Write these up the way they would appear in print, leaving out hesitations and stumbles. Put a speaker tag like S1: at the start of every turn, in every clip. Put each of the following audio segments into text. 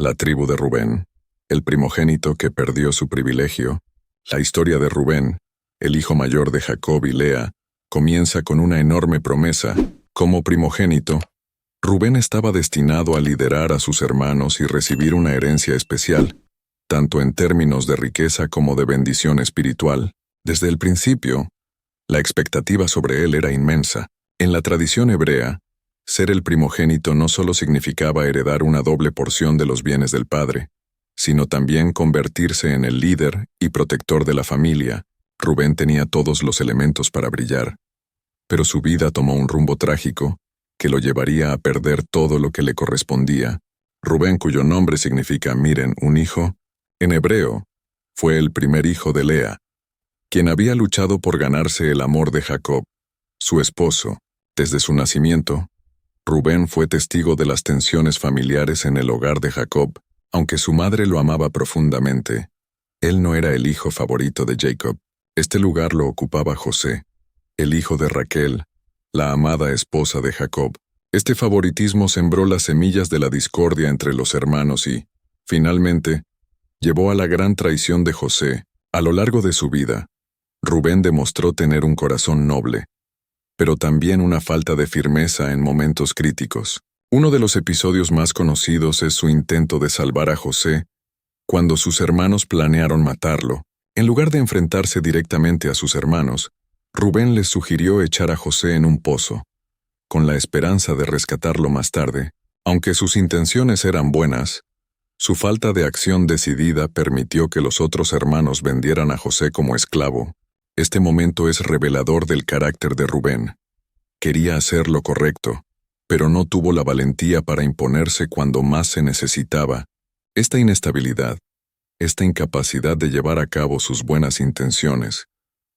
S1: La tribu de Rubén, el primogénito que perdió su privilegio. La historia de Rubén, el hijo mayor de Jacob y Lea, comienza con una enorme promesa. Como primogénito, Rubén estaba destinado a liderar a sus hermanos y recibir una herencia especial, tanto en términos de riqueza como de bendición espiritual. Desde el principio, la expectativa sobre él era inmensa. En la tradición hebrea, ser el primogénito no solo significaba heredar una doble porción de los bienes del padre, sino también convertirse en el líder y protector de la familia. Rubén tenía todos los elementos para brillar, pero su vida tomó un rumbo trágico que lo llevaría a perder todo lo que le correspondía. Rubén, cuyo nombre significa miren, un hijo, en hebreo, fue el primer hijo de Lea, quien había luchado por ganarse el amor de Jacob, su esposo. Desde su nacimiento, Rubén fue testigo de las tensiones familiares en el hogar de Jacob. Aunque su madre lo amaba profundamente, él no era el hijo favorito de Jacob. Este lugar lo ocupaba José, el hijo de Raquel, la amada esposa de Jacob. Este favoritismo sembró las semillas de la discordia entre los hermanos y, finalmente, llevó a la gran traición de José. A lo largo de su vida, Rubén demostró tener un corazón noble, pero también una falta de firmeza en momentos críticos. Uno de los episodios más conocidos es su intento de salvar a José, cuando sus hermanos planearon matarlo. En lugar de enfrentarse directamente a sus hermanos, Rubén les sugirió echar a José en un pozo, con la esperanza de rescatarlo más tarde. Aunque sus intenciones eran buenas, su falta de acción decidida permitió que los otros hermanos vendieran a José como esclavo. Este momento es revelador del carácter de Rubén. Quería hacer lo correcto, pero no tuvo la valentía para imponerse cuando más se necesitaba. Esta inestabilidad, esta incapacidad de llevar a cabo sus buenas intenciones,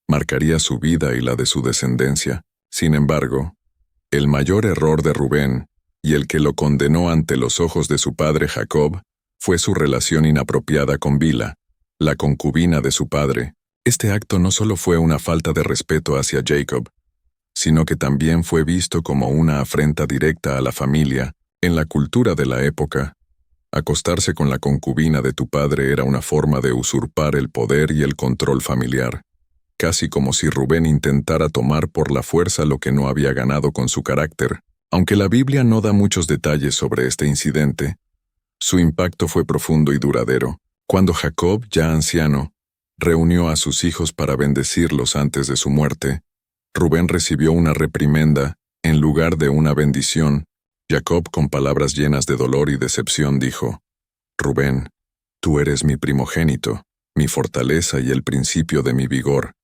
S1: marcaría su vida y la de su descendencia. Sin embargo, el mayor error de Rubén, y el que lo condenó ante los ojos de su padre Jacob, fue su relación inapropiada con Bila, la concubina de su padre. Este acto no solo fue una falta de respeto hacia Jacob, sino que también fue visto como una afrenta directa a la familia. En la cultura de la época, acostarse con la concubina de tu padre era una forma de usurpar el poder y el control familiar, casi como si Rubén intentara tomar por la fuerza lo que no había ganado con su carácter. Aunque la Biblia no da muchos detalles sobre este incidente, su impacto fue profundo y duradero. Cuando Jacob, ya anciano, reunió a sus hijos para bendecirlos antes de su muerte, Rubén recibió una reprimenda en lugar de una bendición. Jacob, con palabras llenas de dolor y decepción, dijo: Rubén, tú eres mi primogénito, mi fortaleza y el principio de mi vigor,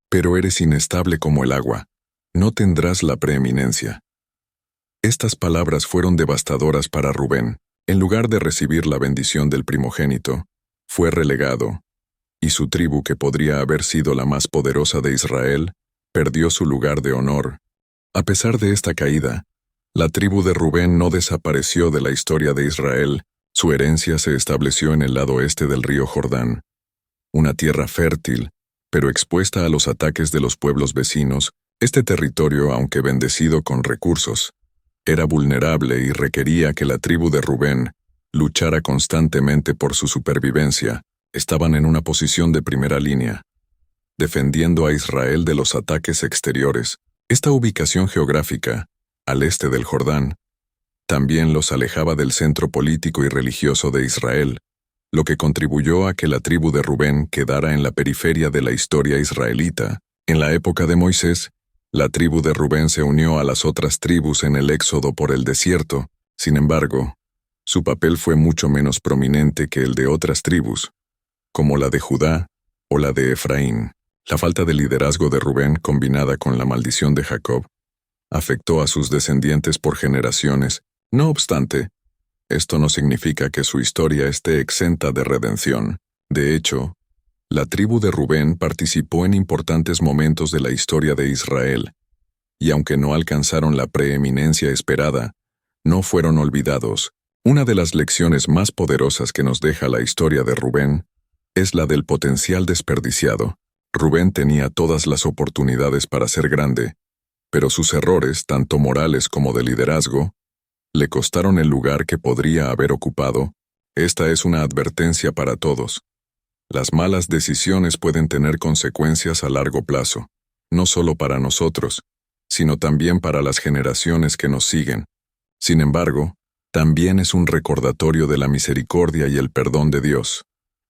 S1: pero eres inestable como el agua, no tendrás la preeminencia. Estas palabras fueron devastadoras para Rubén. En lugar de recibir la bendición del primogénito, fue relegado, y su tribu, que podría haber sido la más poderosa de Israel, perdió su lugar de honor. A pesar de esta caída, la tribu de Rubén no desapareció de la historia de Israel. Su herencia se estableció en el lado este del río Jordán, una tierra fértil, pero expuesta a los ataques de los pueblos vecinos. Este territorio, aunque bendecido con recursos, era vulnerable y requería que la tribu de Rubén luchara constantemente por su supervivencia. Estaban en una posición de primera línea, defendiendo a Israel de los ataques exteriores. Esta ubicación geográfica, al este del Jordán, también los alejaba del centro político y religioso de Israel, lo que contribuyó a que la tribu de Rubén quedara en la periferia de la historia israelita. En la época de Moisés, la tribu de Rubén se unió a las otras tribus en el éxodo por el desierto. Sin embargo, su papel fue mucho menos prominente que el de otras tribus, como la de Judá o la de Efraín. La falta de liderazgo de Rubén, combinada con la maldición de Jacob, afectó a sus descendientes por generaciones. No obstante, esto no significa que su historia esté exenta de redención. De hecho, la tribu de Rubén participó en importantes momentos de la historia de Israel, y aunque no alcanzaron la preeminencia esperada, no fueron olvidados. Una de las lecciones más poderosas que nos deja la historia de Rubén es la del potencial desperdiciado. Rubén tenía todas las oportunidades para ser grande, pero sus errores, tanto morales como de liderazgo, le costaron el lugar que podría haber ocupado. Esta es una advertencia para todos. Las malas decisiones pueden tener consecuencias a largo plazo, no solo para nosotros, sino también para las generaciones que nos siguen. Sin embargo, también es un recordatorio de la misericordia y el perdón de Dios,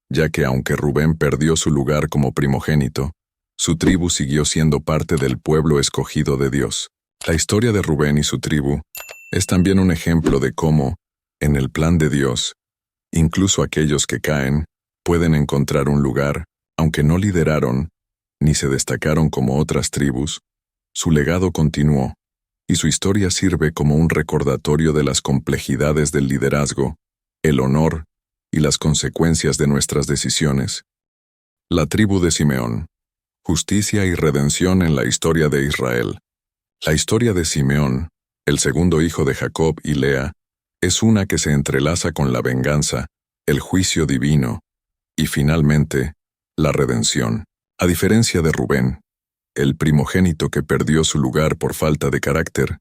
S1: ya que aunque Rubén perdió su lugar como primogénito, su tribu siguió siendo parte del pueblo escogido de Dios. La historia de Rubén y su tribu es también un ejemplo de cómo, en el plan de Dios, incluso aquellos que caen pueden encontrar un lugar, aunque no lideraron ni se destacaron como otras tribus. Su legado continuó, y su historia sirve como un recordatorio de las complejidades del liderazgo, el honor y las consecuencias de nuestras decisiones. La tribu de Simeón. Justicia y redención en la historia de Israel. La historia de Simeón, el segundo hijo de Jacob y Lea, es una que se entrelaza con la venganza, el juicio divino y, finalmente, la redención. A diferencia de Rubén, el primogénito que perdió su lugar por falta de carácter,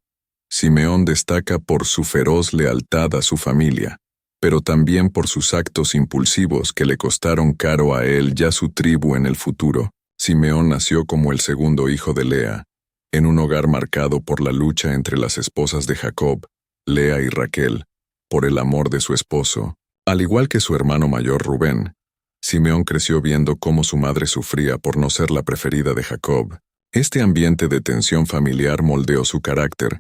S1: Simeón destaca por su feroz lealtad a su familia, pero también por sus actos impulsivos que le costaron caro a él y a su tribu en el futuro. Simeón nació como el segundo hijo de Lea, en un hogar marcado por la lucha entre las esposas de Jacob, Lea y Raquel, por el amor de su esposo. Al igual que su hermano mayor Rubén, Simeón creció viendo cómo su madre sufría por no ser la preferida de Jacob. Este ambiente de tensión familiar moldeó su carácter,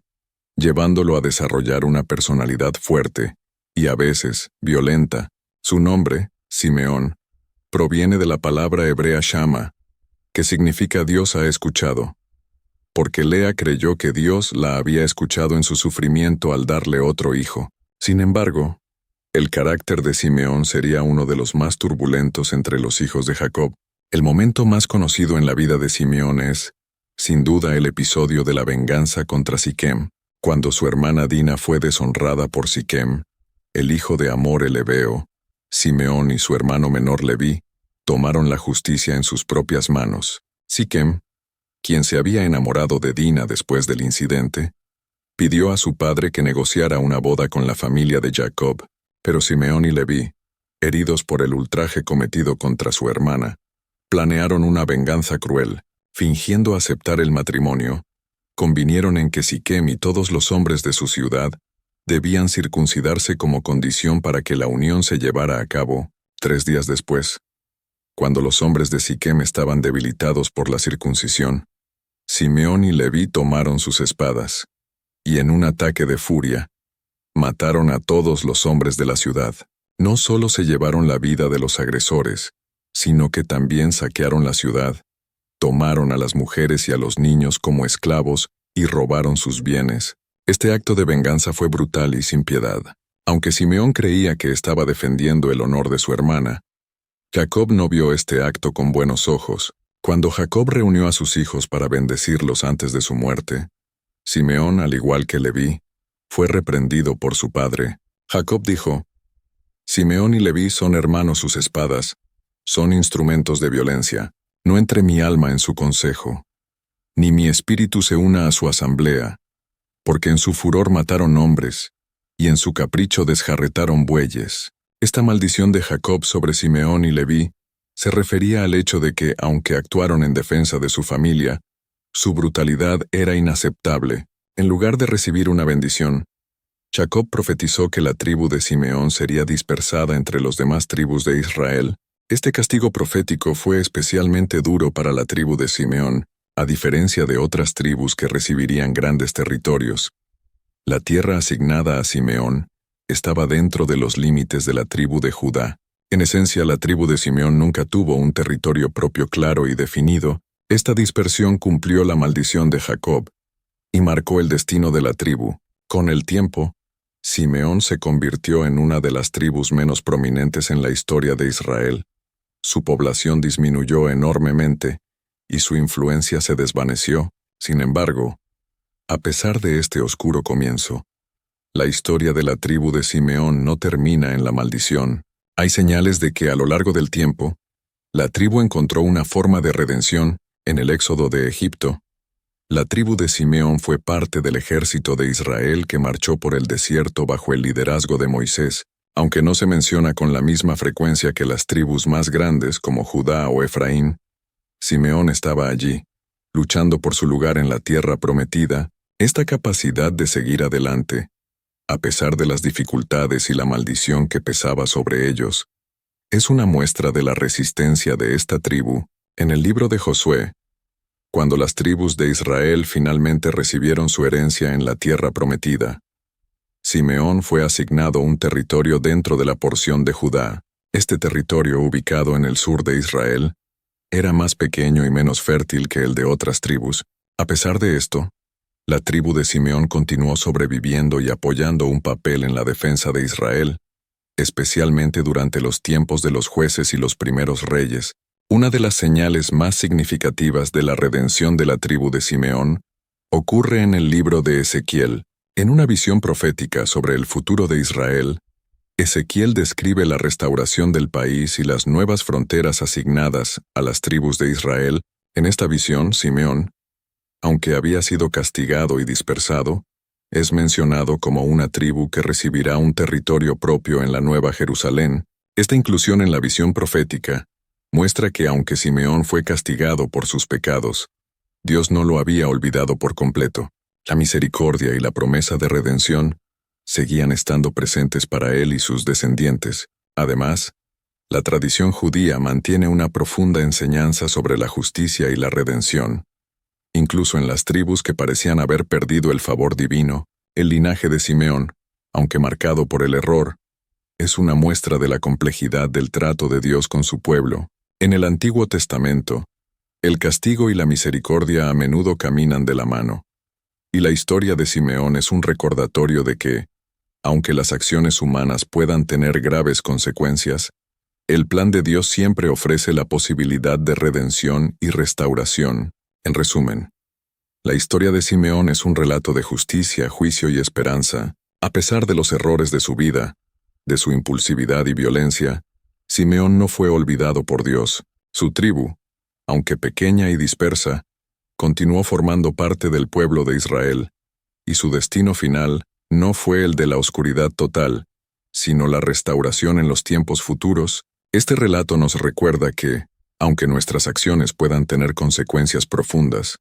S1: llevándolo a desarrollar una personalidad fuerte y a veces violenta. Su nombre, Simeón, proviene de la palabra hebrea Shama, que significa Dios ha escuchado, porque Lea creyó que Dios la había escuchado en su sufrimiento al darle otro hijo. Sin embargo, el carácter de Simeón sería uno de los más turbulentos entre los hijos de Jacob. El momento más conocido en la vida de Simeón es, sin duda, el episodio de la venganza contra Siquem, cuando su hermana Dina fue deshonrada por Siquem, el hijo de Hamor el Hebeo. Simeón y su hermano menor Leví tomaron la justicia en sus propias manos. Siquem, quien se había enamorado de Dina después del incidente, pidió a su padre que negociara una boda con la familia de Jacob, pero Simeón y Leví, heridos por el ultraje cometido contra su hermana, planearon una venganza cruel. Fingiendo aceptar el matrimonio, convinieron en que Siquem y todos los hombres de su ciudad debían circuncidarse como condición para que la unión se llevara a cabo. 3 días después, cuando los hombres de Siquem estaban debilitados por la circuncisión, Simeón y Leví tomaron sus espadas, y en un ataque de furia, mataron a todos los hombres de la ciudad. No solo se llevaron la vida de los agresores, sino que también saquearon la ciudad, tomaron a las mujeres y a los niños como esclavos y robaron sus bienes. Este acto de venganza fue brutal y sin piedad. Aunque Simeón creía que estaba defendiendo el honor de su hermana, Jacob no vio este acto con buenos ojos. Cuando Jacob reunió a sus hijos para bendecirlos antes de su muerte, Simeón, al igual que Leví, fue reprendido por su padre. Jacob dijo: Simeón y Leví son hermanos, sus espadas son instrumentos de violencia. No entre mi alma en su consejo, ni mi espíritu se una a su asamblea, porque en su furor mataron hombres, y en su capricho desjarretaron bueyes. Esta maldición de Jacob sobre Simeón y Leví se refería al hecho de que, aunque actuaron en defensa de su familia, su brutalidad era inaceptable. En lugar de recibir una bendición, Jacob profetizó que la tribu de Simeón sería dispersada entre las demás tribus de Israel. Este castigo profético fue especialmente duro para la tribu de Simeón, a diferencia de otras tribus que recibirían grandes territorios. La tierra asignada a Simeón estaba dentro de los límites de la tribu de Judá. En esencia, la tribu de Simeón nunca tuvo un territorio propio claro y definido. Esta dispersión cumplió la maldición de Jacob y marcó el destino de la tribu. Con el tiempo, Simeón se convirtió en una de las tribus menos prominentes en la historia de Israel. Su población disminuyó enormemente y su influencia se desvaneció. Sin embargo, a pesar de este oscuro comienzo, la historia de la tribu de Simeón no termina en la maldición. Hay señales de que a lo largo del tiempo, la tribu encontró una forma de redención. En el éxodo de Egipto, la tribu de Simeón fue parte del ejército de Israel que marchó por el desierto bajo el liderazgo de Moisés. Aunque no se menciona con la misma frecuencia que las tribus más grandes como Judá o Efraín, Simeón estaba allí, luchando por su lugar en la tierra prometida. Esta capacidad de seguir adelante, a pesar de las dificultades y la maldición que pesaba sobre ellos, es una muestra de la resistencia de esta tribu. En el libro de Josué, cuando las tribus de Israel finalmente recibieron su herencia en la tierra prometida, Simeón fue asignado un territorio dentro de la porción de Judá. Este territorio, ubicado en el sur de Israel, era más pequeño y menos fértil que el de otras tribus. A pesar de esto, la tribu de Simeón continuó sobreviviendo y apoyando un papel en la defensa de Israel, especialmente durante los tiempos de los jueces y los primeros reyes. Una de las señales más significativas de la redención de la tribu de Simeón ocurre en el libro de Ezequiel. En una visión profética sobre el futuro de Israel, Ezequiel describe la restauración del país y las nuevas fronteras asignadas a las tribus de Israel. En esta visión, Simeón, aunque había sido castigado y dispersado, es mencionado como una tribu que recibirá un territorio propio en la Nueva Jerusalén. Esta inclusión en la visión profética muestra que aunque Simeón fue castigado por sus pecados, Dios no lo había olvidado por completo. La misericordia y la promesa de redención seguían estando presentes para él y sus descendientes. Además, la tradición judía mantiene una profunda enseñanza sobre la justicia y la redención. Incluso en las tribus que parecían haber perdido el favor divino, el linaje de Simeón, aunque marcado por el error, es una muestra de la complejidad del trato de Dios con su pueblo. En el Antiguo Testamento, el castigo y la misericordia a menudo caminan de la mano, y la historia de Simeón es un recordatorio de que, aunque las acciones humanas puedan tener graves consecuencias, el plan de Dios siempre ofrece la posibilidad de redención y restauración. En resumen, la historia de Simeón es un relato de justicia, juicio y esperanza. A pesar de los errores de su vida, de su impulsividad y violencia, Simeón no fue olvidado por Dios. Su tribu, aunque pequeña y dispersa, continuó formando parte del pueblo de Israel, y su destino final no fue el de la oscuridad total, sino la restauración en los tiempos futuros. Este relato nos recuerda que, aunque nuestras acciones puedan tener consecuencias profundas,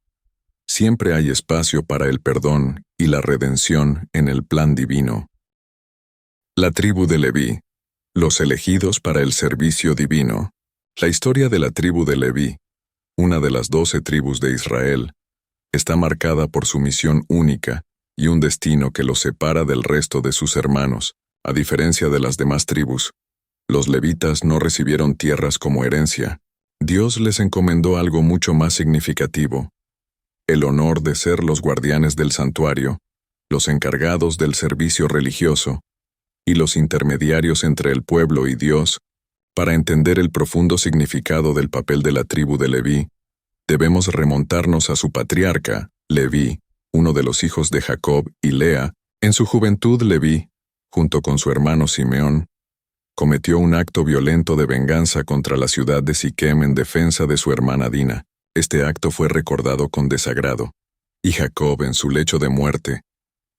S1: siempre hay espacio para el perdón y la redención en el plan divino. La tribu de Leví, los elegidos para el servicio divino. La historia de la tribu de Leví, una de las 12 tribus de Israel, está marcada por su misión única y un destino que los separa del resto de sus hermanos. A diferencia de las demás tribus, los levitas no recibieron tierras como herencia. Dios les encomendó algo mucho más significativo: el honor de ser los guardianes del santuario, los encargados del servicio religioso y los intermediarios entre el pueblo y Dios. Para entender el profundo significado del papel de la tribu de Leví, debemos remontarnos a su patriarca, Leví, uno de los hijos de Jacob y Lea. En su juventud, Leví, junto con su hermano Simeón, cometió un acto violento de venganza contra la ciudad de Siquem en defensa de su hermana Dina. Este acto fue recordado con desagrado, y Jacob, en su lecho de muerte,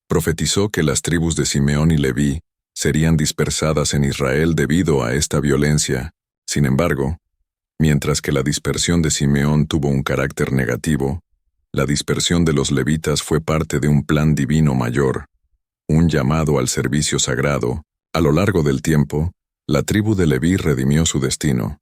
S1: profetizó que las tribus de Simeón y Leví serían dispersadas en Israel debido a esta violencia. Sin embargo, mientras que la dispersión de Simeón tuvo un carácter negativo, la dispersión de los levitas fue parte de un plan divino mayor, un llamado al servicio sagrado. A lo largo del tiempo, la tribu de Leví redimió su destino,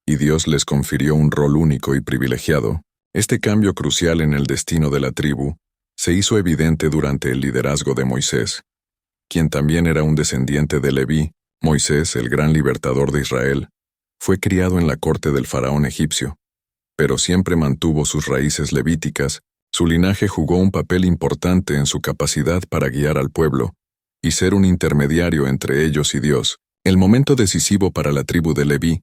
S1: y Dios les confirió un rol único y privilegiado. Este cambio crucial en el destino de la tribu se hizo evidente durante el liderazgo de Moisés, quien también era un descendiente de Leví. Moisés, el gran libertador de Israel, fue criado en la corte del faraón egipcio, pero siempre mantuvo sus raíces levíticas. Su linaje jugó un papel importante en su capacidad para guiar al pueblo y ser un intermediario entre ellos y Dios. El momento decisivo para la tribu de Leví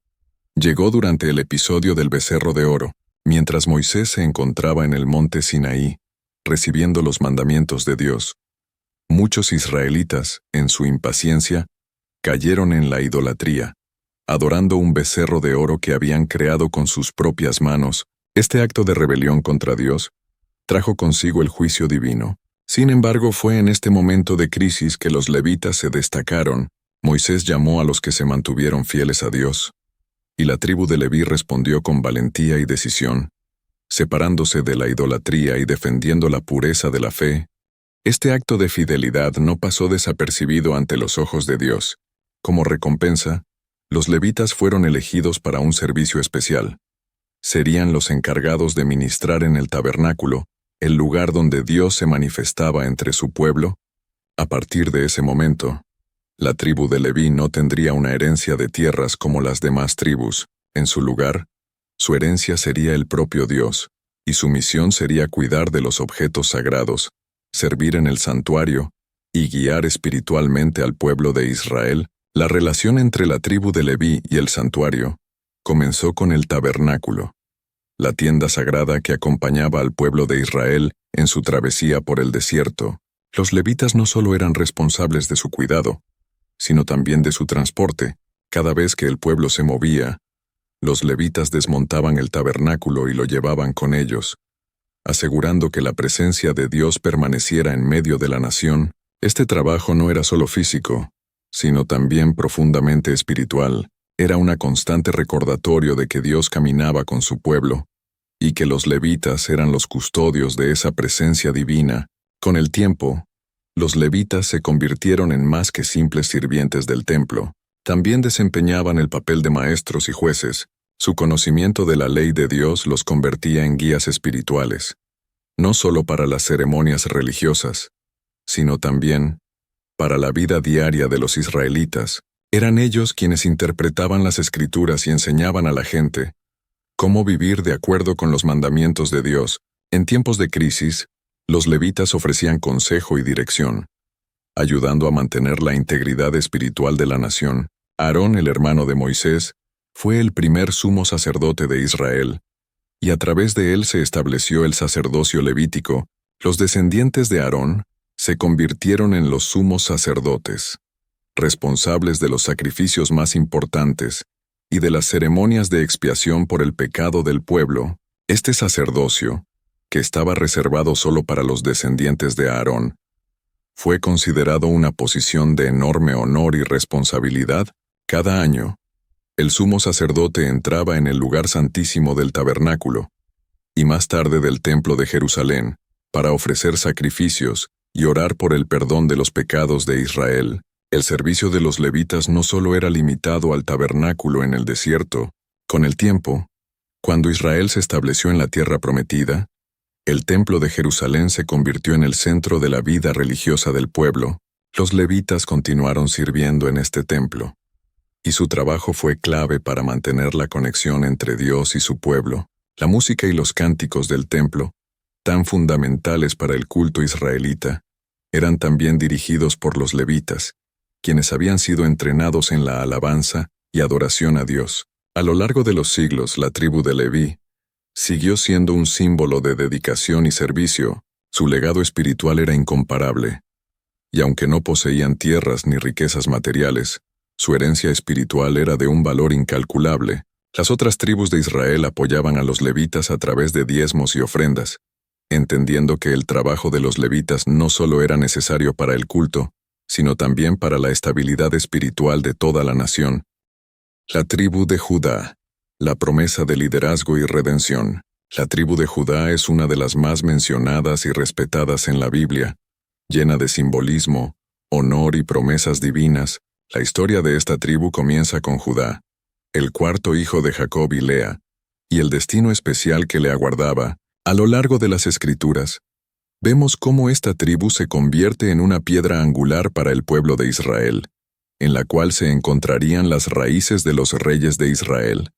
S1: llegó durante el episodio del becerro de oro, mientras Moisés se encontraba en el monte Sinaí, recibiendo los mandamientos de Dios. Muchos israelitas, en su impaciencia, cayeron en la idolatría, adorando un becerro de oro que habían creado con sus propias manos. Este acto de rebelión contra Dios trajo consigo el juicio divino. Sin embargo, fue en este momento de crisis que los levitas se destacaron. Moisés llamó a los que se mantuvieron fieles a Dios, y la tribu de Leví respondió con valentía y decisión, separándose de la idolatría y defendiendo la pureza de la fe. Este acto de fidelidad no pasó desapercibido ante los ojos de Dios. Como recompensa, los levitas fueron elegidos para un servicio especial. Serían los encargados de ministrar en el tabernáculo, el lugar donde Dios se manifestaba entre su pueblo. A partir de ese momento, la tribu de Leví no tendría una herencia de tierras como las demás tribus. En su lugar, su herencia sería el propio Dios, y su misión sería cuidar de los objetos sagrados, servir en el santuario y guiar espiritualmente al pueblo de Israel. La relación entre la tribu de Leví y el santuario comenzó con el tabernáculo, la tienda sagrada que acompañaba al pueblo de Israel en su travesía por el desierto. Los levitas no solo eran responsables de su cuidado, sino también de su transporte. Cada vez que el pueblo se movía, los levitas desmontaban el tabernáculo y lo llevaban con ellos, asegurando que la presencia de Dios permaneciera en medio de la nación. Este trabajo no era solo físico, sino también profundamente espiritual. Era un constante recordatorio de que Dios caminaba con su pueblo, y que los levitas eran los custodios de esa presencia divina. Con el tiempo, los levitas se convirtieron en más que simples sirvientes del templo. También desempeñaban el papel de maestros y jueces. Su conocimiento de la ley de Dios los convertía en guías espirituales, no solo para las ceremonias religiosas, sino también para la vida diaria de los israelitas. Eran ellos quienes interpretaban las Escrituras y enseñaban a la gente cómo vivir de acuerdo con los mandamientos de Dios. En tiempos de crisis, los levitas ofrecían consejo y dirección, ayudando a mantener la integridad espiritual de la nación. Aarón, el hermano de Moisés, fue el primer sumo sacerdote de Israel, y a través de él se estableció el sacerdocio levítico. Los descendientes de Aarón se convirtieron en los sumos sacerdotes, responsables de los sacrificios más importantes y de las ceremonias de expiación por el pecado del pueblo. Este sacerdocio, que estaba reservado solo para los descendientes de Aarón, fue considerado una posición de enorme honor y responsabilidad. Cada año, el sumo sacerdote entraba en el lugar santísimo del tabernáculo, y más tarde del templo de Jerusalén, para ofrecer sacrificios y orar por el perdón de los pecados de Israel. El servicio de los levitas no solo era limitado al tabernáculo en el desierto. Con el tiempo, cuando Israel se estableció en la tierra prometida, el templo de Jerusalén se convirtió en el centro de la vida religiosa del pueblo. Los levitas continuaron sirviendo en este templo, y su trabajo fue clave para mantener la conexión entre Dios y su pueblo. La música y los cánticos del templo, tan fundamentales para el culto israelita, eran también dirigidos por los levitas, quienes habían sido entrenados en la alabanza y adoración a Dios. A lo largo de los siglos, la tribu de Leví siguió siendo un símbolo de dedicación y servicio. Su legado espiritual era incomparable, y aunque no poseían tierras ni riquezas materiales, su herencia espiritual era de un valor incalculable. Las otras tribus de Israel apoyaban a los levitas a través de diezmos y ofrendas, entendiendo que el trabajo de los levitas no solo era necesario para el culto, sino también para la estabilidad espiritual de toda la nación. La tribu de Judá, la promesa de liderazgo y redención. La tribu de Judá es una de las más mencionadas y respetadas en la Biblia, llena de simbolismo, honor y promesas divinas. La historia de esta tribu comienza con Judá, el cuarto hijo de Jacob y Lea, y el destino especial que le aguardaba. A lo largo de las Escrituras, vemos cómo esta tribu se convierte en una piedra angular para el pueblo de Israel, en la cual se encontrarían las raíces de los reyes de Israel,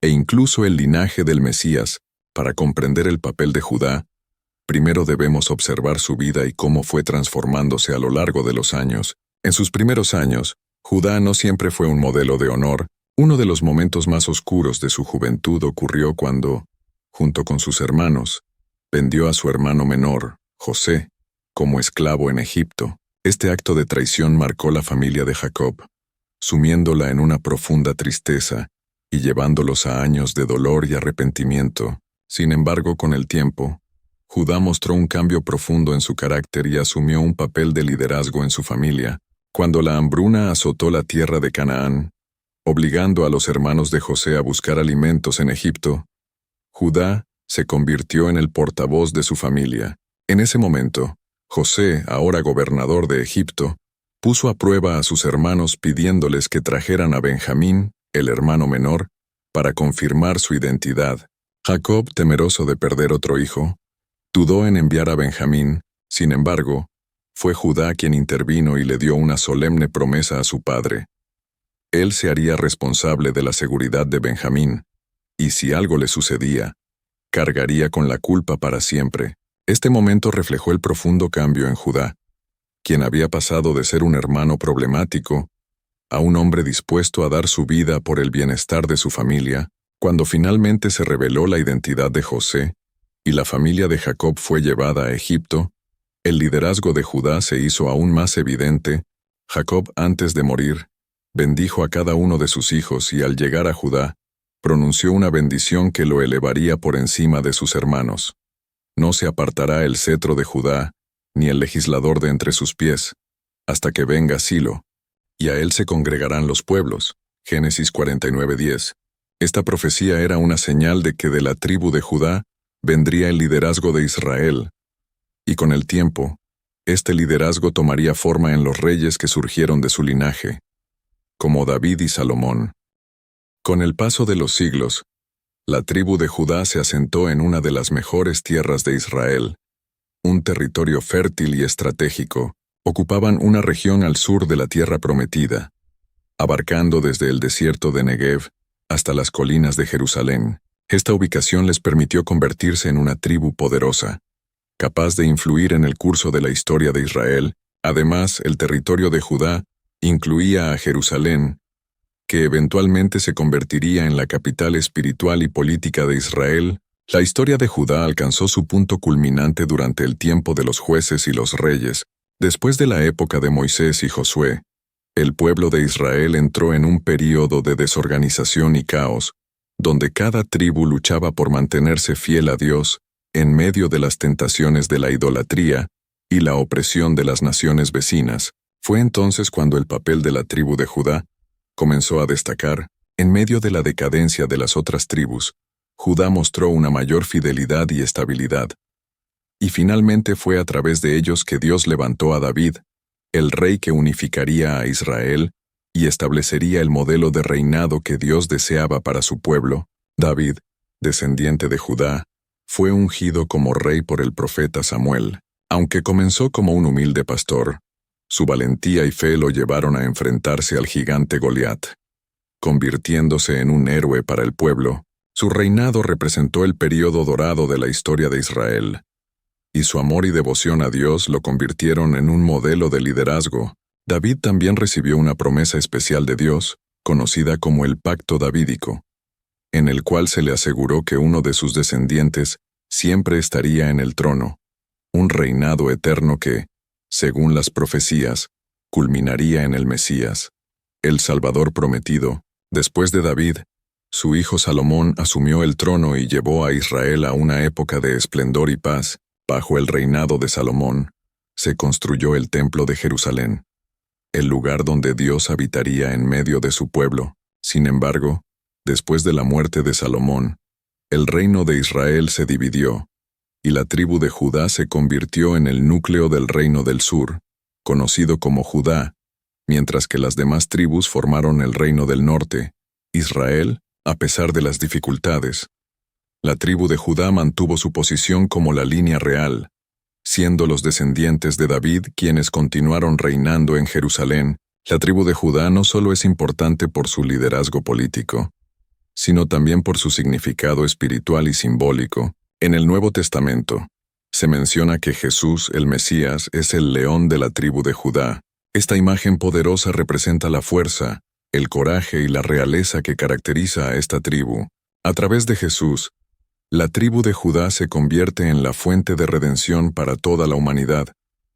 S1: e incluso el linaje del Mesías. Para comprender el papel de Judá, primero debemos observar su vida y cómo fue transformándose a lo largo de los años. En sus primeros años, Judá no siempre fue un modelo de honor. Uno de los momentos más oscuros de su juventud ocurrió cuando, junto con sus hermanos, vendió a su hermano menor, José, como esclavo en Egipto. Este acto de traición marcó la familia de Jacob, sumiéndola en una profunda tristeza y llevándolos a años de dolor y arrepentimiento. Sin embargo, con el tiempo, Judá mostró un cambio profundo en su carácter y asumió un papel de liderazgo en su familia. Cuando la hambruna azotó la tierra de Canaán, obligando a los hermanos de José a buscar alimentos en Egipto, Judá se convirtió en el portavoz de su familia. En ese momento, José, ahora gobernador de Egipto, puso a prueba a sus hermanos pidiéndoles que trajeran a Benjamín, el hermano menor, para confirmar su identidad. Jacob, temeroso de perder otro hijo, dudó en enviar a Benjamín. Sin embargo, fue Judá quien intervino y le dio una solemne promesa a su padre. Él se haría responsable de la seguridad de Benjamín, y si algo le sucedía, cargaría con la culpa para siempre. Este momento reflejó el profundo cambio en Judá, quien había pasado de ser un hermano problemático a un hombre dispuesto a dar su vida por el bienestar de su familia. Cuando finalmente se reveló la identidad de José y la familia de Jacob fue llevada a Egipto, el liderazgo de Judá se hizo aún más evidente. Jacob, antes de morir, bendijo a cada uno de sus hijos y al llegar a Judá, pronunció una bendición que lo elevaría por encima de sus hermanos. No se apartará el cetro de Judá, ni el legislador de entre sus pies, hasta que venga Silo, y a él se congregarán los pueblos. Génesis 49:10. Esta profecía era una señal de que de la tribu de Judá vendría el liderazgo de Israel, y con el tiempo, este liderazgo tomaría forma en los reyes que surgieron de su linaje, como David y Salomón. Con el paso de los siglos, la tribu de Judá se asentó en una de las mejores tierras de Israel, un territorio fértil y estratégico. Ocupaban una región al sur de la tierra prometida, abarcando desde el desierto de Negev hasta las colinas de Jerusalén. Esta ubicación les permitió convertirse en una tribu poderosa, capaz de influir en el curso de la historia de Israel. Además, el territorio de Judá incluía a Jerusalén, que eventualmente se convertiría en la capital espiritual y política de Israel. La historia de Judá alcanzó su punto culminante durante el tiempo de los jueces y los reyes. Después de la época de Moisés y Josué, el pueblo de Israel entró en un período de desorganización y caos, donde cada tribu luchaba por mantenerse fiel a Dios, en medio de las tentaciones de la idolatría y la opresión de las naciones vecinas. Fue entonces cuando el papel de la tribu de Judá comenzó a destacar. En medio de la decadencia de las otras tribus, Judá mostró una mayor fidelidad y estabilidad. Y finalmente fue a través de ellos que Dios levantó a David, el rey que unificaría a Israel y establecería el modelo de reinado que Dios deseaba para su pueblo. David, descendiente de Judá, fue ungido como rey por el profeta Samuel. Aunque comenzó como un humilde pastor, su valentía y fe lo llevaron a enfrentarse al gigante Goliat. Convirtiéndose en un héroe para el pueblo, su reinado representó el período dorado de la historia de Israel, y su amor y devoción a Dios lo convirtieron en un modelo de liderazgo. David también recibió una promesa especial de Dios, conocida como el Pacto Davídico, en el cual se le aseguró que uno de sus descendientes siempre estaría en el trono, un reinado eterno que, según las profecías, culminaría en el Mesías, el Salvador prometido. Después de David, su hijo Salomón asumió el trono y llevó a Israel a una época de esplendor y paz. Bajo el reinado de Salomón, se construyó el Templo de Jerusalén, el lugar donde Dios habitaría en medio de su pueblo. Sin embargo, después de la muerte de Salomón, el reino de Israel se dividió, y la tribu de Judá se convirtió en el núcleo del reino del sur, conocido como Judá, mientras que las demás tribus formaron el reino del norte, Israel. A pesar de las dificultades, la tribu de Judá mantuvo su posición como la línea real, siendo los descendientes de David quienes continuaron reinando en Jerusalén. La tribu de Judá no solo es importante por su liderazgo político, sino también por su significado espiritual y simbólico. En el Nuevo Testamento, se menciona que Jesús, el Mesías, es el león de la tribu de Judá. Esta imagen poderosa representa la fuerza, el coraje y la realeza que caracteriza a esta tribu. A través de Jesús, la tribu de Judá se convierte en la fuente de redención para toda la humanidad,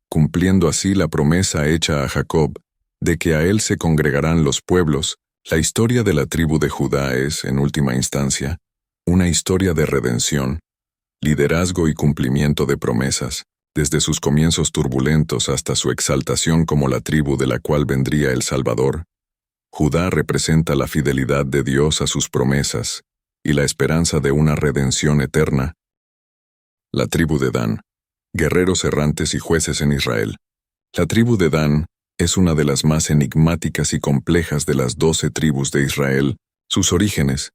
S1: cumpliendo así la promesa hecha a Jacob, de que a él se congregarán los pueblos. La historia de la tribu de Judá es, en última instancia, una historia de redención, liderazgo y cumplimiento de promesas. desde sus comienzos turbulentos hasta su exaltación como la tribu de la cual vendría el Salvador. Judá representa la fidelidad de Dios a sus promesas y la esperanza de una redención eterna. La tribu de Dan, guerreros errantes y jueces en Israel. La tribu de Dan es una de las más enigmáticas y complejas de las 12 tribus de Israel. Sus orígenes,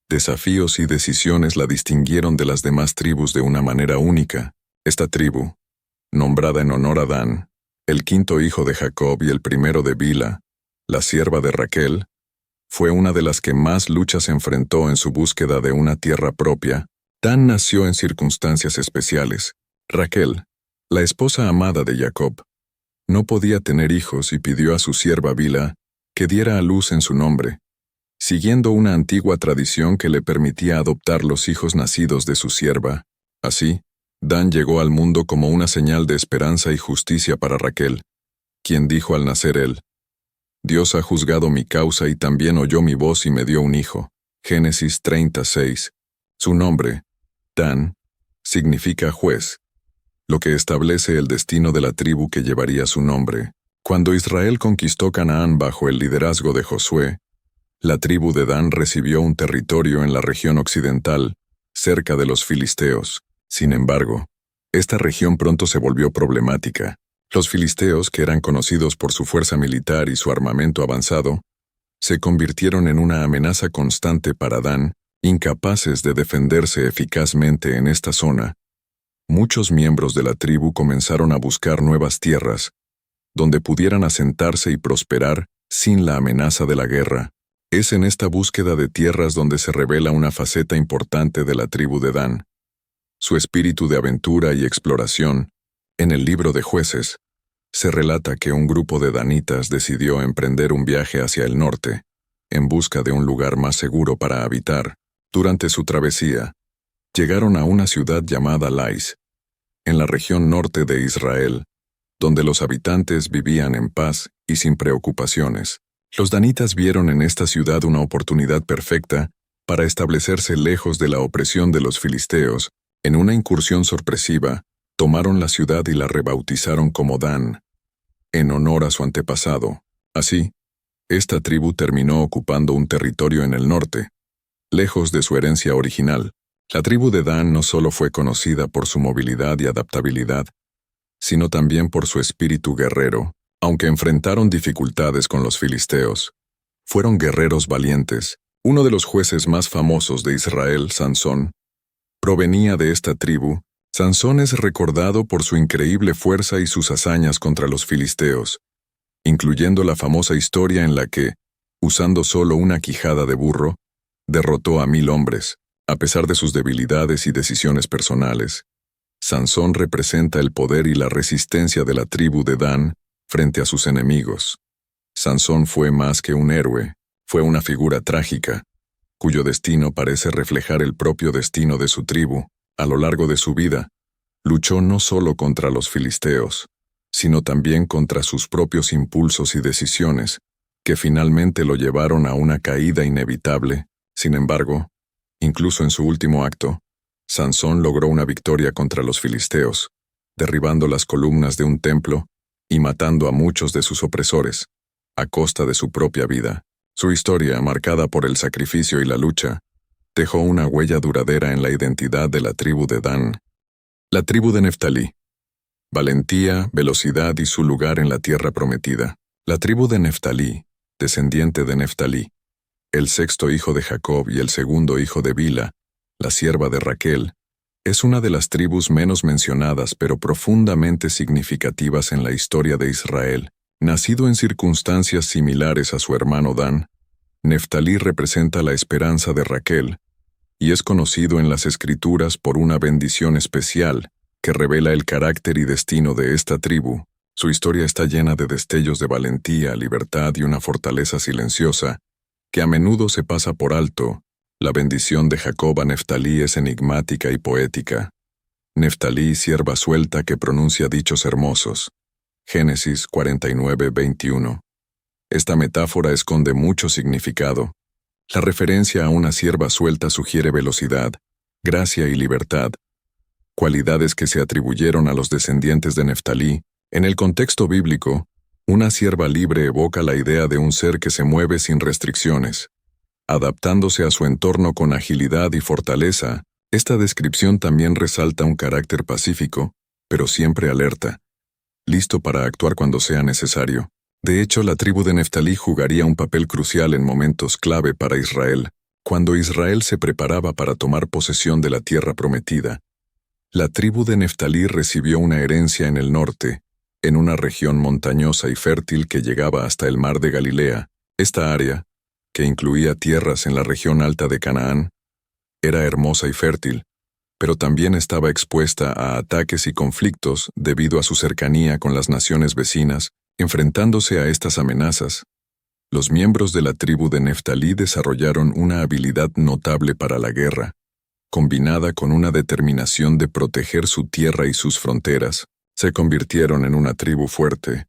S1: desafíos y decisiones la distinguieron de las demás tribus de una manera única. Esta tribu, nombrada en honor a Dan, el quinto hijo de Jacob y el primero de Bila, la sierva de Raquel, fue una de las que más luchas enfrentó en su búsqueda de una tierra propia. Dan nació en circunstancias especiales. Raquel, la esposa amada de Jacob, no podía tener hijos y pidió a su sierva Bila que diera a luz en su nombre, siguiendo una antigua tradición que le permitía adoptar los hijos nacidos de su sierva. Así, Dan llegó al mundo como una señal de esperanza y justicia para Raquel, quien dijo al nacer él: Dios ha juzgado mi causa y también oyó mi voz y me dio un hijo. Génesis 36. Su nombre, Dan, significa juez, lo que establece el destino de la tribu que llevaría su nombre. Cuando Israel conquistó Canaán bajo el liderazgo de Josué, la tribu de Dan recibió un territorio en la región occidental, cerca de los filisteos. Sin embargo, esta región pronto se volvió problemática. Los filisteos, que eran conocidos por su fuerza militar y su armamento avanzado, se convirtieron en una amenaza constante para Dan, incapaces de defenderse eficazmente en esta zona. Muchos miembros de la tribu comenzaron a buscar nuevas tierras, donde pudieran asentarse y prosperar sin la amenaza de la guerra. Es en esta búsqueda de tierras donde se revela una faceta importante de la tribu de Dan. Su espíritu de aventura y exploración. En el libro de Jueces, se relata que un grupo de danitas decidió emprender un viaje hacia el norte, en busca de un lugar más seguro para habitar. Durante su travesía, llegaron a una ciudad llamada Lais, en la región norte de Israel, donde los habitantes vivían en paz y sin preocupaciones. Los danitas vieron en esta ciudad una oportunidad perfecta para establecerse lejos de la opresión de los filisteos. En una incursión sorpresiva, tomaron la ciudad y la rebautizaron como Dan, en honor a su antepasado. Así, esta tribu terminó ocupando un territorio en el norte, lejos de su herencia original. La tribu de Dan no solo fue conocida por su movilidad y adaptabilidad, sino también por su espíritu guerrero. Aunque enfrentaron dificultades con los filisteos, fueron guerreros valientes. Uno de los jueces más famosos de Israel, Sansón, provenía de esta tribu. Sansón es recordado por su increíble fuerza y sus hazañas contra los filisteos, incluyendo la famosa historia en la que, usando solo una quijada de burro, derrotó a 1000 hombres. A pesar de sus debilidades y decisiones personales, Sansón representa el poder y la resistencia de la tribu de Dan frente a sus enemigos. Sansón fue más que un héroe, fue una figura trágica, cuyo destino parece reflejar el propio destino de su tribu. A lo largo de su vida, luchó no solo contra los filisteos, sino también contra sus propios impulsos y decisiones, que finalmente lo llevaron a una caída inevitable. Sin embargo, incluso en su último acto, Sansón logró una victoria contra los filisteos, derribando las columnas de un templo y matando a muchos de sus opresores, a costa de su propia vida. Su historia, marcada por el sacrificio y la lucha, dejó una huella duradera en la identidad de la tribu de Dan. La tribu de Neftalí. Valentía, velocidad y su lugar en la tierra prometida. La tribu de Neftalí, descendiente de Neftalí, el sexto hijo de Jacob y el segundo hijo de Bila, la sierva de Raquel, es una de las tribus menos mencionadas pero profundamente significativas en la historia de Israel. Nacido en circunstancias similares a su hermano Dan, Neftalí representa la esperanza de Raquel, y es conocido en las Escrituras por una bendición especial que revela el carácter y destino de esta tribu. Su historia está llena de destellos de valentía, libertad y una fortaleza silenciosa que a menudo se pasa por alto. La bendición de Jacob a Neftalí es enigmática y poética. Neftalí, sierva suelta que pronuncia dichos hermosos. Génesis 49:21. Esta metáfora esconde mucho significado. La referencia a una sierva suelta sugiere velocidad, gracia y libertad, cualidades que se atribuyeron a los descendientes de Neftalí. En el contexto bíblico, una sierva libre evoca la idea de un ser que se mueve sin restricciones, adaptándose a su entorno con agilidad y fortaleza. Esta descripción también resalta un carácter pacífico, pero siempre alerta, listo para actuar cuando sea necesario. De hecho, la tribu de Neftalí jugaría un papel crucial en momentos clave para Israel. Cuando Israel se preparaba para tomar posesión de la tierra prometida, la tribu de Neftalí recibió una herencia en el norte, en una región montañosa y fértil que llegaba hasta el mar de Galilea. Esta área, que incluía tierras en la región alta de Canaán, era hermosa y fértil, pero también estaba expuesta a ataques y conflictos debido a su cercanía con las naciones vecinas. Enfrentándose a estas amenazas, los miembros de la tribu de Neftalí desarrollaron una habilidad notable para la guerra, combinada con una determinación de proteger su tierra y sus fronteras. Se convirtieron en una tribu fuerte,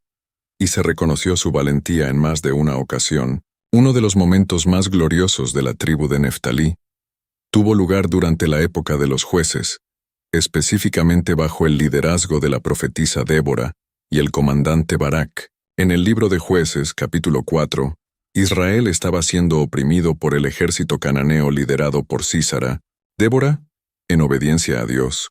S1: y se reconoció su valentía en más de una ocasión. Uno de los momentos más gloriosos de la tribu de Neftalí tuvo lugar durante la época de los jueces, específicamente bajo el liderazgo de la profetisa Débora y el comandante Barak. En el libro de Jueces, capítulo 4, Israel estaba siendo oprimido por el ejército cananeo liderado por Sísara. Débora, en obediencia a Dios,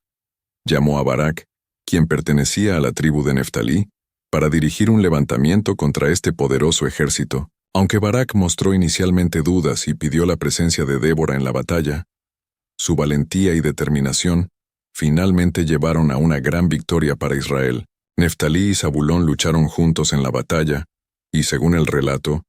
S1: llamó a Barak, quien pertenecía a la tribu de Neftalí, para dirigir un levantamiento contra este poderoso ejército. Aunque Barak mostró inicialmente dudas y pidió la presencia de Débora en la batalla, su valentía y determinación finalmente llevaron a una gran victoria para Israel. Neftalí y Zabulón lucharon juntos en la batalla, y según el relato,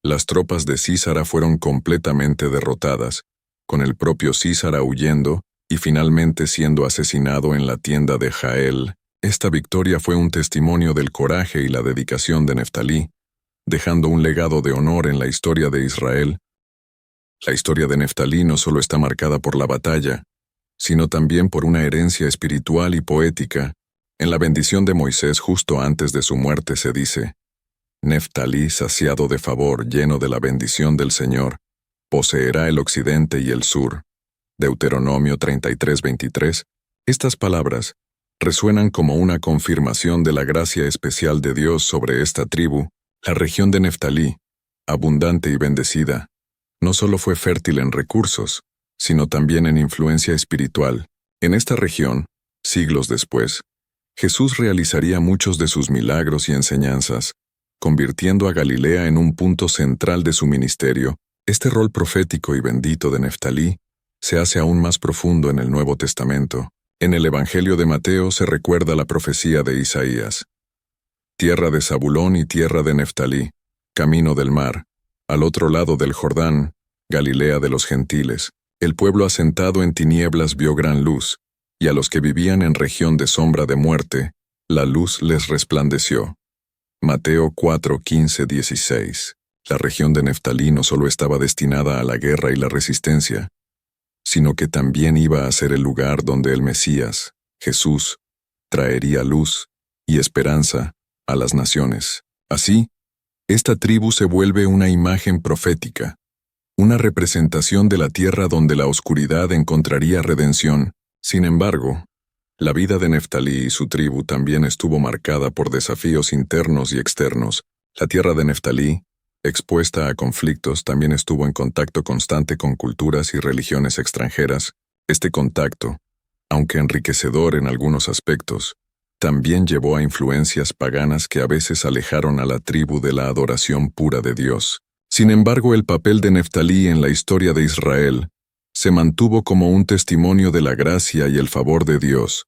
S1: las tropas de Sísara fueron completamente derrotadas, con el propio Sísara huyendo y finalmente siendo asesinado en la tienda de Jael. Esta victoria fue un testimonio del coraje y la dedicación de Neftalí, dejando un legado de honor en la historia de Israel. La historia de Neftalí no solo está marcada por la batalla, sino también por una herencia espiritual y poética. En la bendición de Moisés justo antes de su muerte se dice: Neftalí, saciado de favor, lleno de la bendición del Señor, poseerá el occidente y el sur. Deuteronomio 33:23. Estas palabras resuenan como una confirmación de la gracia especial de Dios sobre esta tribu. La región de Neftalí, abundante y bendecida, no solo fue fértil en recursos, sino también en influencia espiritual. En esta región, siglos después, Jesús realizaría muchos de sus milagros y enseñanzas, convirtiendo a Galilea en un punto central de su ministerio. Este rol profético y bendito de Neftalí se hace aún más profundo en el Nuevo Testamento. En el Evangelio de Mateo se recuerda la profecía de Isaías: tierra de Zabulón y tierra de Neftalí, camino del mar, al otro lado del Jordán, Galilea de los gentiles. El pueblo asentado en tinieblas vio gran luz, y a los que vivían en región de sombra de muerte, la luz les resplandeció. Mateo 4:15-16. La región de Neftalí no solo estaba destinada a la guerra y la resistencia, sino que también iba a ser el lugar donde el Mesías, Jesús, traería luz y esperanza a las naciones. Así, esta tribu se vuelve una imagen profética, una representación de la tierra donde la oscuridad encontraría redención. Sin embargo, la vida de Neftalí y su tribu también estuvo marcada por desafíos internos y externos. La tierra de Neftalí, expuesta a conflictos, también estuvo en contacto constante con culturas y religiones extranjeras. Este contacto, aunque enriquecedor en algunos aspectos, también llevó a influencias paganas que a veces alejaron a la tribu de la adoración pura de Dios. Sin embargo, el papel de Neftalí en la historia de Israel se mantuvo como un testimonio de la gracia y el favor de Dios.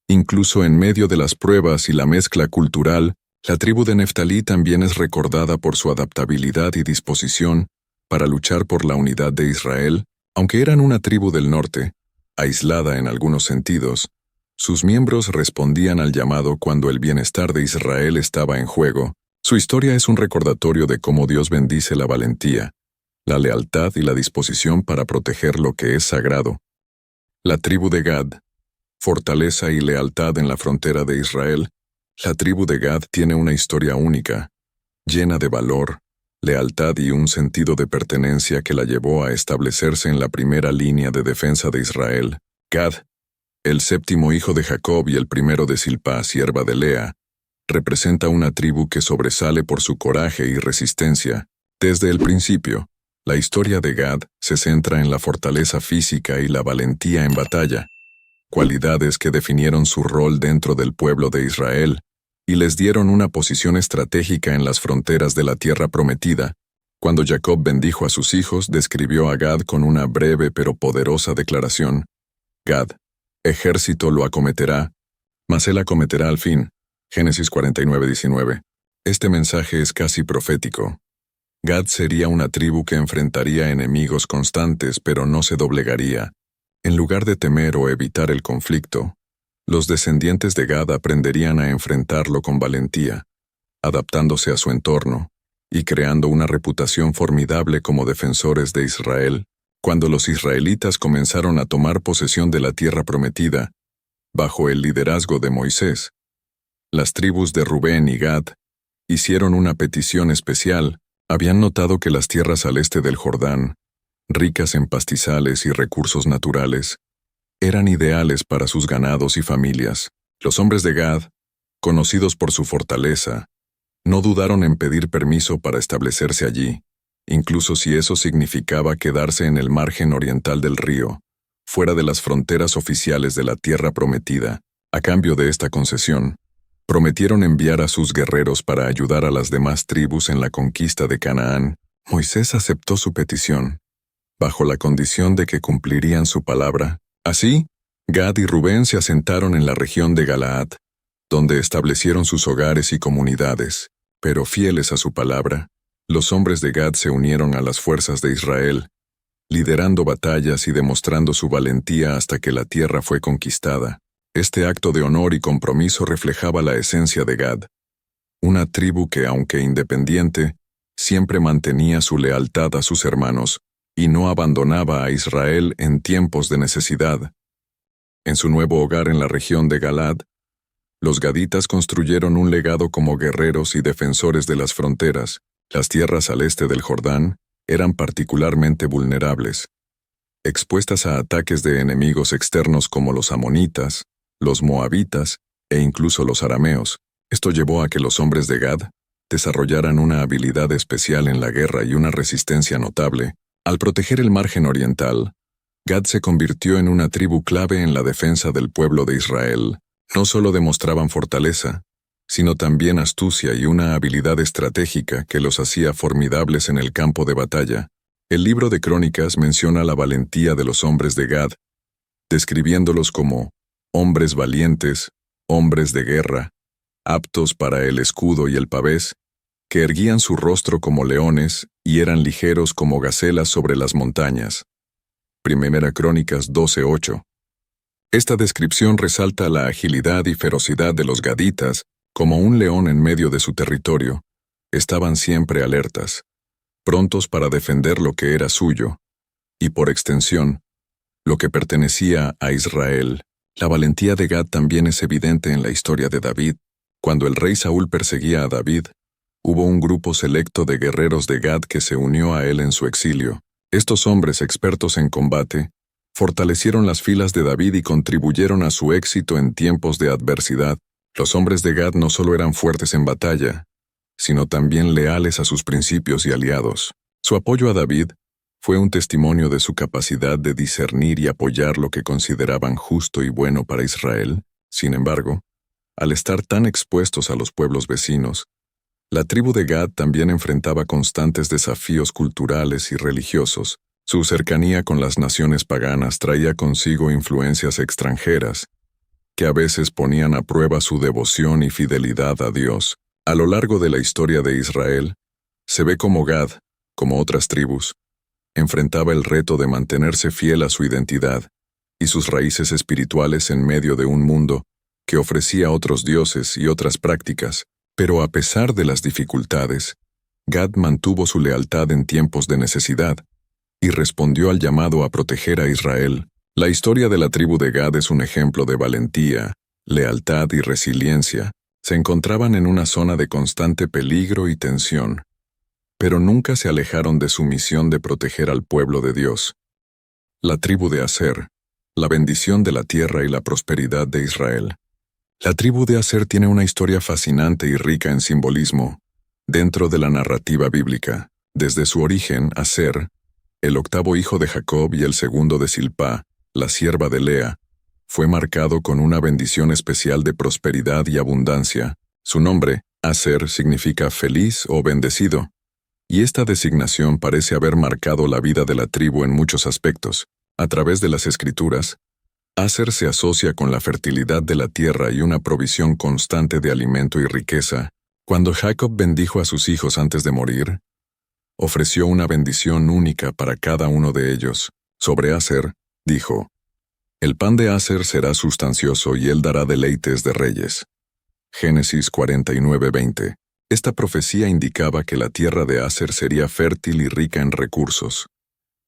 S1: Incluso en medio de las pruebas y la mezcla cultural, la tribu de Neftalí también es recordada por su adaptabilidad y disposición para luchar por la unidad de Israel. Aunque eran una tribu del norte, aislada en algunos sentidos, sus miembros respondían al llamado cuando el bienestar de Israel estaba en juego. Su historia es un recordatorio de cómo Dios bendice la valentía, la lealtad y la disposición para proteger lo que es sagrado. La tribu de Gad, fortaleza y lealtad en la frontera de Israel. La tribu de Gad tiene una historia única, llena de valor, lealtad y un sentido de pertenencia que la llevó a establecerse en la primera línea de defensa de Israel. Gad El séptimo hijo de Jacob y el primero de Silpa, sierva de Lea, representa una tribu que sobresale por su coraje y resistencia. Desde el principio, la historia de Gad se centra en la fortaleza física y la valentía en batalla, cualidades que definieron su rol dentro del pueblo de Israel y les dieron una posición estratégica en las fronteras de la tierra prometida. Cuando Jacob bendijo a sus hijos, describió a Gad con una breve pero poderosa declaración. Gad, ejército lo acometerá, mas él acometerá al fin. Génesis 49:19. Este mensaje es casi profético. Gad sería una tribu que enfrentaría enemigos constantes, pero no se doblegaría. En lugar de temer o evitar el conflicto, los descendientes de Gad aprenderían a enfrentarlo con valentía, adaptándose a su entorno y creando una reputación formidable como defensores de Israel. Cuando los israelitas comenzaron a tomar posesión de la tierra prometida, bajo el liderazgo de Moisés, las tribus de Rubén y Gad hicieron una petición especial. Habían notado que las tierras al este del Jordán, ricas en pastizales y recursos naturales, eran ideales para sus ganados y familias. Los hombres de Gad, conocidos por su fortaleza, no dudaron en pedir permiso para establecerse allí, incluso si eso significaba quedarse en el margen oriental del río, fuera de las fronteras oficiales de la tierra prometida. A cambio de esta concesión, prometieron enviar a sus guerreros para ayudar a las demás tribus en la conquista de Canaán. Moisés aceptó su petición, bajo la condición de que cumplirían su palabra. Así, Gad y Rubén se asentaron en la región de Galaad, donde establecieron sus hogares y comunidades, pero fieles a su palabra, los hombres de Gad se unieron a las fuerzas de Israel, liderando batallas y demostrando su valentía hasta que la tierra fue conquistada. Este acto de honor y compromiso reflejaba la esencia de Gad, una tribu que, aunque independiente, siempre mantenía su lealtad a sus hermanos y no abandonaba a Israel en tiempos de necesidad. En su nuevo hogar en la región de Galaad, los gaditas construyeron un legado como guerreros y defensores de las fronteras. Las tierras al este del Jordán eran particularmente vulnerables, expuestas a ataques de enemigos externos como los amonitas, los moabitas e incluso los arameos. Esto llevó a que los hombres de Gad desarrollaran una habilidad especial en la guerra y una resistencia notable. Al proteger el margen oriental, Gad se convirtió en una tribu clave en la defensa del pueblo de Israel. No solo demostraban fortaleza, sino también astucia y una habilidad estratégica que los hacía formidables en el campo de batalla. El libro de Crónicas menciona la valentía de los hombres de Gad, describiéndolos como hombres valientes, hombres de guerra, aptos para el escudo y el pavés, que erguían su rostro como leones y eran ligeros como gacelas sobre las montañas. Primera Crónicas 12:8. Esta descripción resalta la agilidad y ferocidad de los gaditas. Como un león en medio de su territorio, estaban siempre alertas, prontos para defender lo que era suyo, y por extensión, lo que pertenecía a Israel. La valentía de Gad también es evidente en la historia de David. Cuando el rey Saúl perseguía a David, hubo un grupo selecto de guerreros de Gad que se unió a él en su exilio. Estos hombres expertos en combate fortalecieron las filas de David y contribuyeron a su éxito en tiempos de adversidad. Los hombres de Gad no solo eran fuertes en batalla, sino también leales a sus principios y aliados. Su apoyo a David fue un testimonio de su capacidad de discernir y apoyar lo que consideraban justo y bueno para Israel. Sin embargo, al estar tan expuestos a los pueblos vecinos, la tribu de Gad también enfrentaba constantes desafíos culturales y religiosos. Su cercanía con las naciones paganas traía consigo influencias extranjeras, que a veces ponían a prueba su devoción y fidelidad a Dios. A lo largo de la historia de Israel, se ve cómo Gad, como otras tribus, enfrentaba el reto de mantenerse fiel a su identidad y sus raíces espirituales en medio de un mundo que ofrecía otros dioses y otras prácticas. Pero a pesar de las dificultades, Gad mantuvo su lealtad en tiempos de necesidad y respondió al llamado a proteger a Israel. La historia de la tribu de Gad es un ejemplo de valentía, lealtad y resiliencia. Se encontraban en una zona de constante peligro y tensión, pero nunca se alejaron de su misión de proteger al pueblo de Dios. La tribu de Aser, La bendición de la tierra y la prosperidad de Israel. La tribu de Aser tiene una historia fascinante y rica en simbolismo dentro de la narrativa bíblica. Desde su origen, Aser, el octavo hijo de Jacob y el segundo de Silpá, la sierva de Lea, fue marcado con una bendición especial de prosperidad y abundancia. Su nombre, Aser, significa feliz o bendecido, y esta designación parece haber marcado la vida de la tribu en muchos aspectos. A través de las escrituras, Aser se asocia con la fertilidad de la tierra y una provisión constante de alimento y riqueza. Cuando Jacob bendijo a sus hijos antes de morir, ofreció una bendición única para cada uno de ellos. Sobre Aser, dijo: «El pan de Aser será sustancioso y él dará deleites de reyes». Génesis 49:20. Esta profecía indicaba que la tierra de Aser sería fértil y rica en recursos,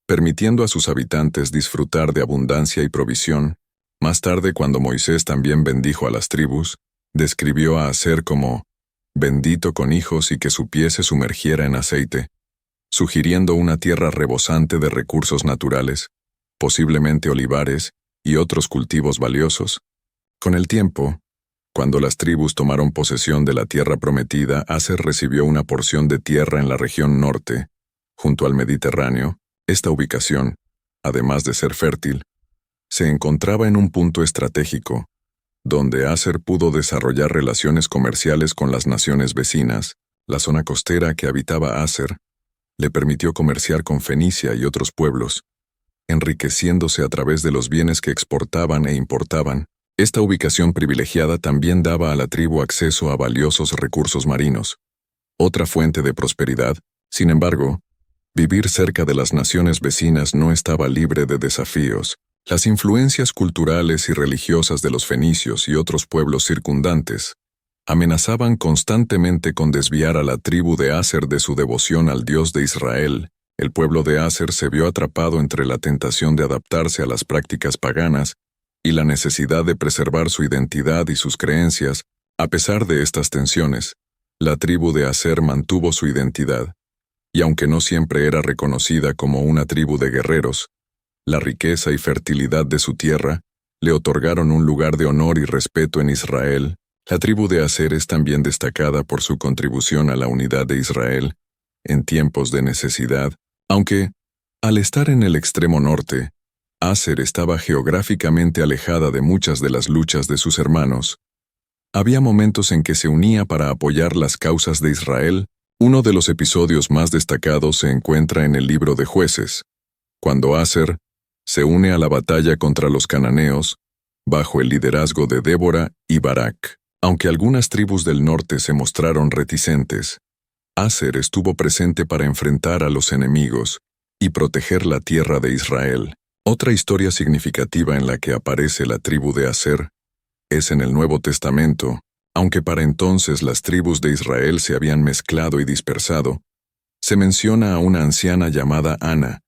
S1: permitiendo a sus habitantes disfrutar de abundancia y provisión. Más tarde, cuando Moisés también bendijo a las tribus, describió a Aser como bendito con hijos y que su pie se sumergiera en aceite, sugiriendo una tierra rebosante de recursos naturales, posiblemente olivares y otros cultivos valiosos. Con el tiempo, cuando las tribus tomaron posesión de la tierra prometida, Aser recibió una porción de tierra en la región norte, junto al Mediterráneo. Esta ubicación, además de ser fértil, se encontraba en un punto estratégico, donde Aser pudo desarrollar relaciones comerciales con las naciones vecinas. La zona costera que habitaba Aser le permitió comerciar con Fenicia y otros pueblos, enriqueciéndose a través de los bienes que exportaban e importaban. Esta ubicación privilegiada también daba a la tribu acceso a valiosos recursos marinos, otra fuente de prosperidad. Sin embargo, vivir cerca de las naciones vecinas no estaba libre de desafíos. Las influencias culturales y religiosas de los fenicios y otros pueblos circundantes amenazaban constantemente con desviar a la tribu de Aser de su devoción al Dios de Israel. El pueblo de Aser se vio atrapado entre la tentación de adaptarse a las prácticas paganas y la necesidad de preservar su identidad y sus creencias. A pesar de estas tensiones, la tribu de Aser mantuvo su identidad, y aunque no siempre era reconocida como una tribu de guerreros, la riqueza y fertilidad de su tierra le otorgaron un lugar de honor y respeto en Israel. La tribu de Aser es también destacada por su contribución a la unidad de Israel en tiempos de necesidad, aunque, al estar en el extremo norte, Aser estaba geográficamente alejada de muchas de las luchas de sus hermanos. Había momentos en que se unía para apoyar las causas de Israel. Uno de los episodios más destacados se encuentra en el libro de Jueces, cuando Aser se une a la batalla contra los cananeos, bajo el liderazgo de Débora y Barak. Aunque algunas tribus del norte se mostraron reticentes, Aser estuvo presente para enfrentar a los enemigos y proteger la tierra de Israel. Otra historia significativa en la que aparece la tribu de Aser es en el Nuevo Testamento. Aunque para entonces las tribus de Israel se habían mezclado y dispersado, se menciona a una anciana llamada Ana,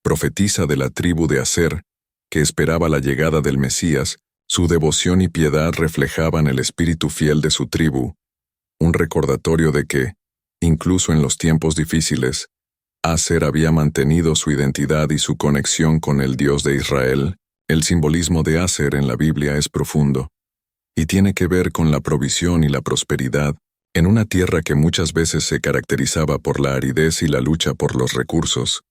S1: profetisa de la tribu de Aser, que esperaba la llegada del Mesías. Su devoción y piedad reflejaban el espíritu fiel de su tribu, un recordatorio de que, incluso en los tiempos difíciles, Aser había mantenido su identidad y su conexión con el Dios de Israel. El simbolismo de Aser en la Biblia es profundo, y tiene que ver con la provisión y la prosperidad, en una tierra que muchas veces se caracterizaba por la aridez y la lucha por los recursos.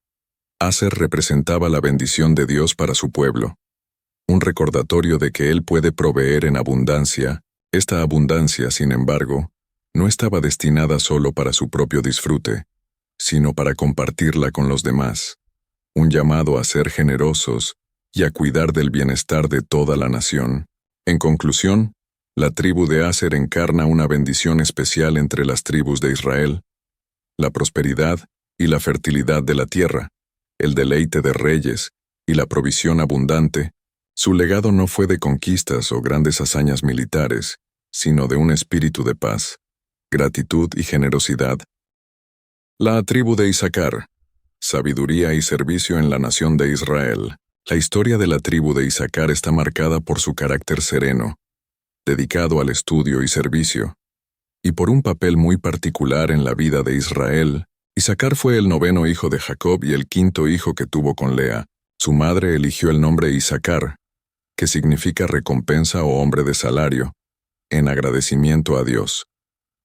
S1: Aser representaba la bendición de Dios para su pueblo, un recordatorio de que Él puede proveer en abundancia. Esta abundancia, sin embargo, no estaba destinada solo para su propio disfrute, sino para compartirla con los demás. Un llamado a ser generosos y a cuidar del bienestar de toda la nación. En conclusión, la tribu de Aser encarna una bendición especial entre las tribus de Israel: la prosperidad y la fertilidad de la tierra, el deleite de reyes y la provisión abundante. Su legado no fue de conquistas o grandes hazañas militares, sino de un espíritu de paz, gratitud y generosidad. La tribu de Isaacar: sabiduría y servicio en la nación de Israel. La historia de la tribu de Isaacar está marcada por su carácter sereno, dedicado al estudio y servicio, y por un papel muy particular en la vida de Israel. Isaacar fue el 9º hijo de Jacob y el 5º hijo que tuvo con Lea. Su madre eligió el nombre Isaacar, que significa recompensa o hombre de salario, en agradecimiento a Dios,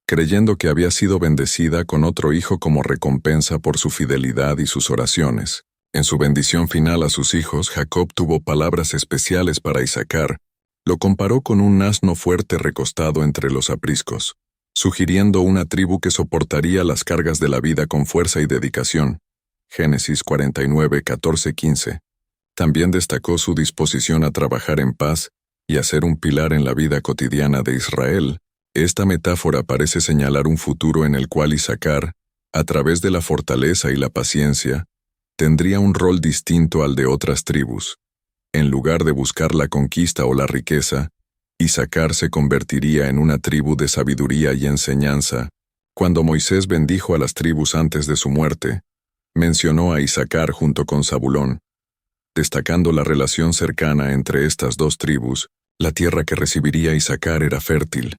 S1: creyendo que había sido bendecida con otro hijo como recompensa por su fidelidad y sus oraciones. En su bendición final a sus hijos, Jacob tuvo palabras especiales para Isacar. Lo comparó con un asno fuerte recostado entre los apriscos, sugiriendo una tribu que soportaría las cargas de la vida con fuerza y dedicación. Génesis 49, 14, 15. También destacó su disposición a trabajar en paz y a ser un pilar en la vida cotidiana de Israel. Esta metáfora parece señalar un futuro en el cual Isacar, a través de la fortaleza y la paciencia, tendría un rol distinto al de otras tribus. En lugar de buscar la conquista o la riqueza, Isacar se convertiría en una tribu de sabiduría y enseñanza. Cuando Moisés bendijo a las tribus antes de su muerte, mencionó a Isacar junto con Zabulón, destacando la relación cercana entre estas dos tribus. La tierra que recibiría Isacar era fértil,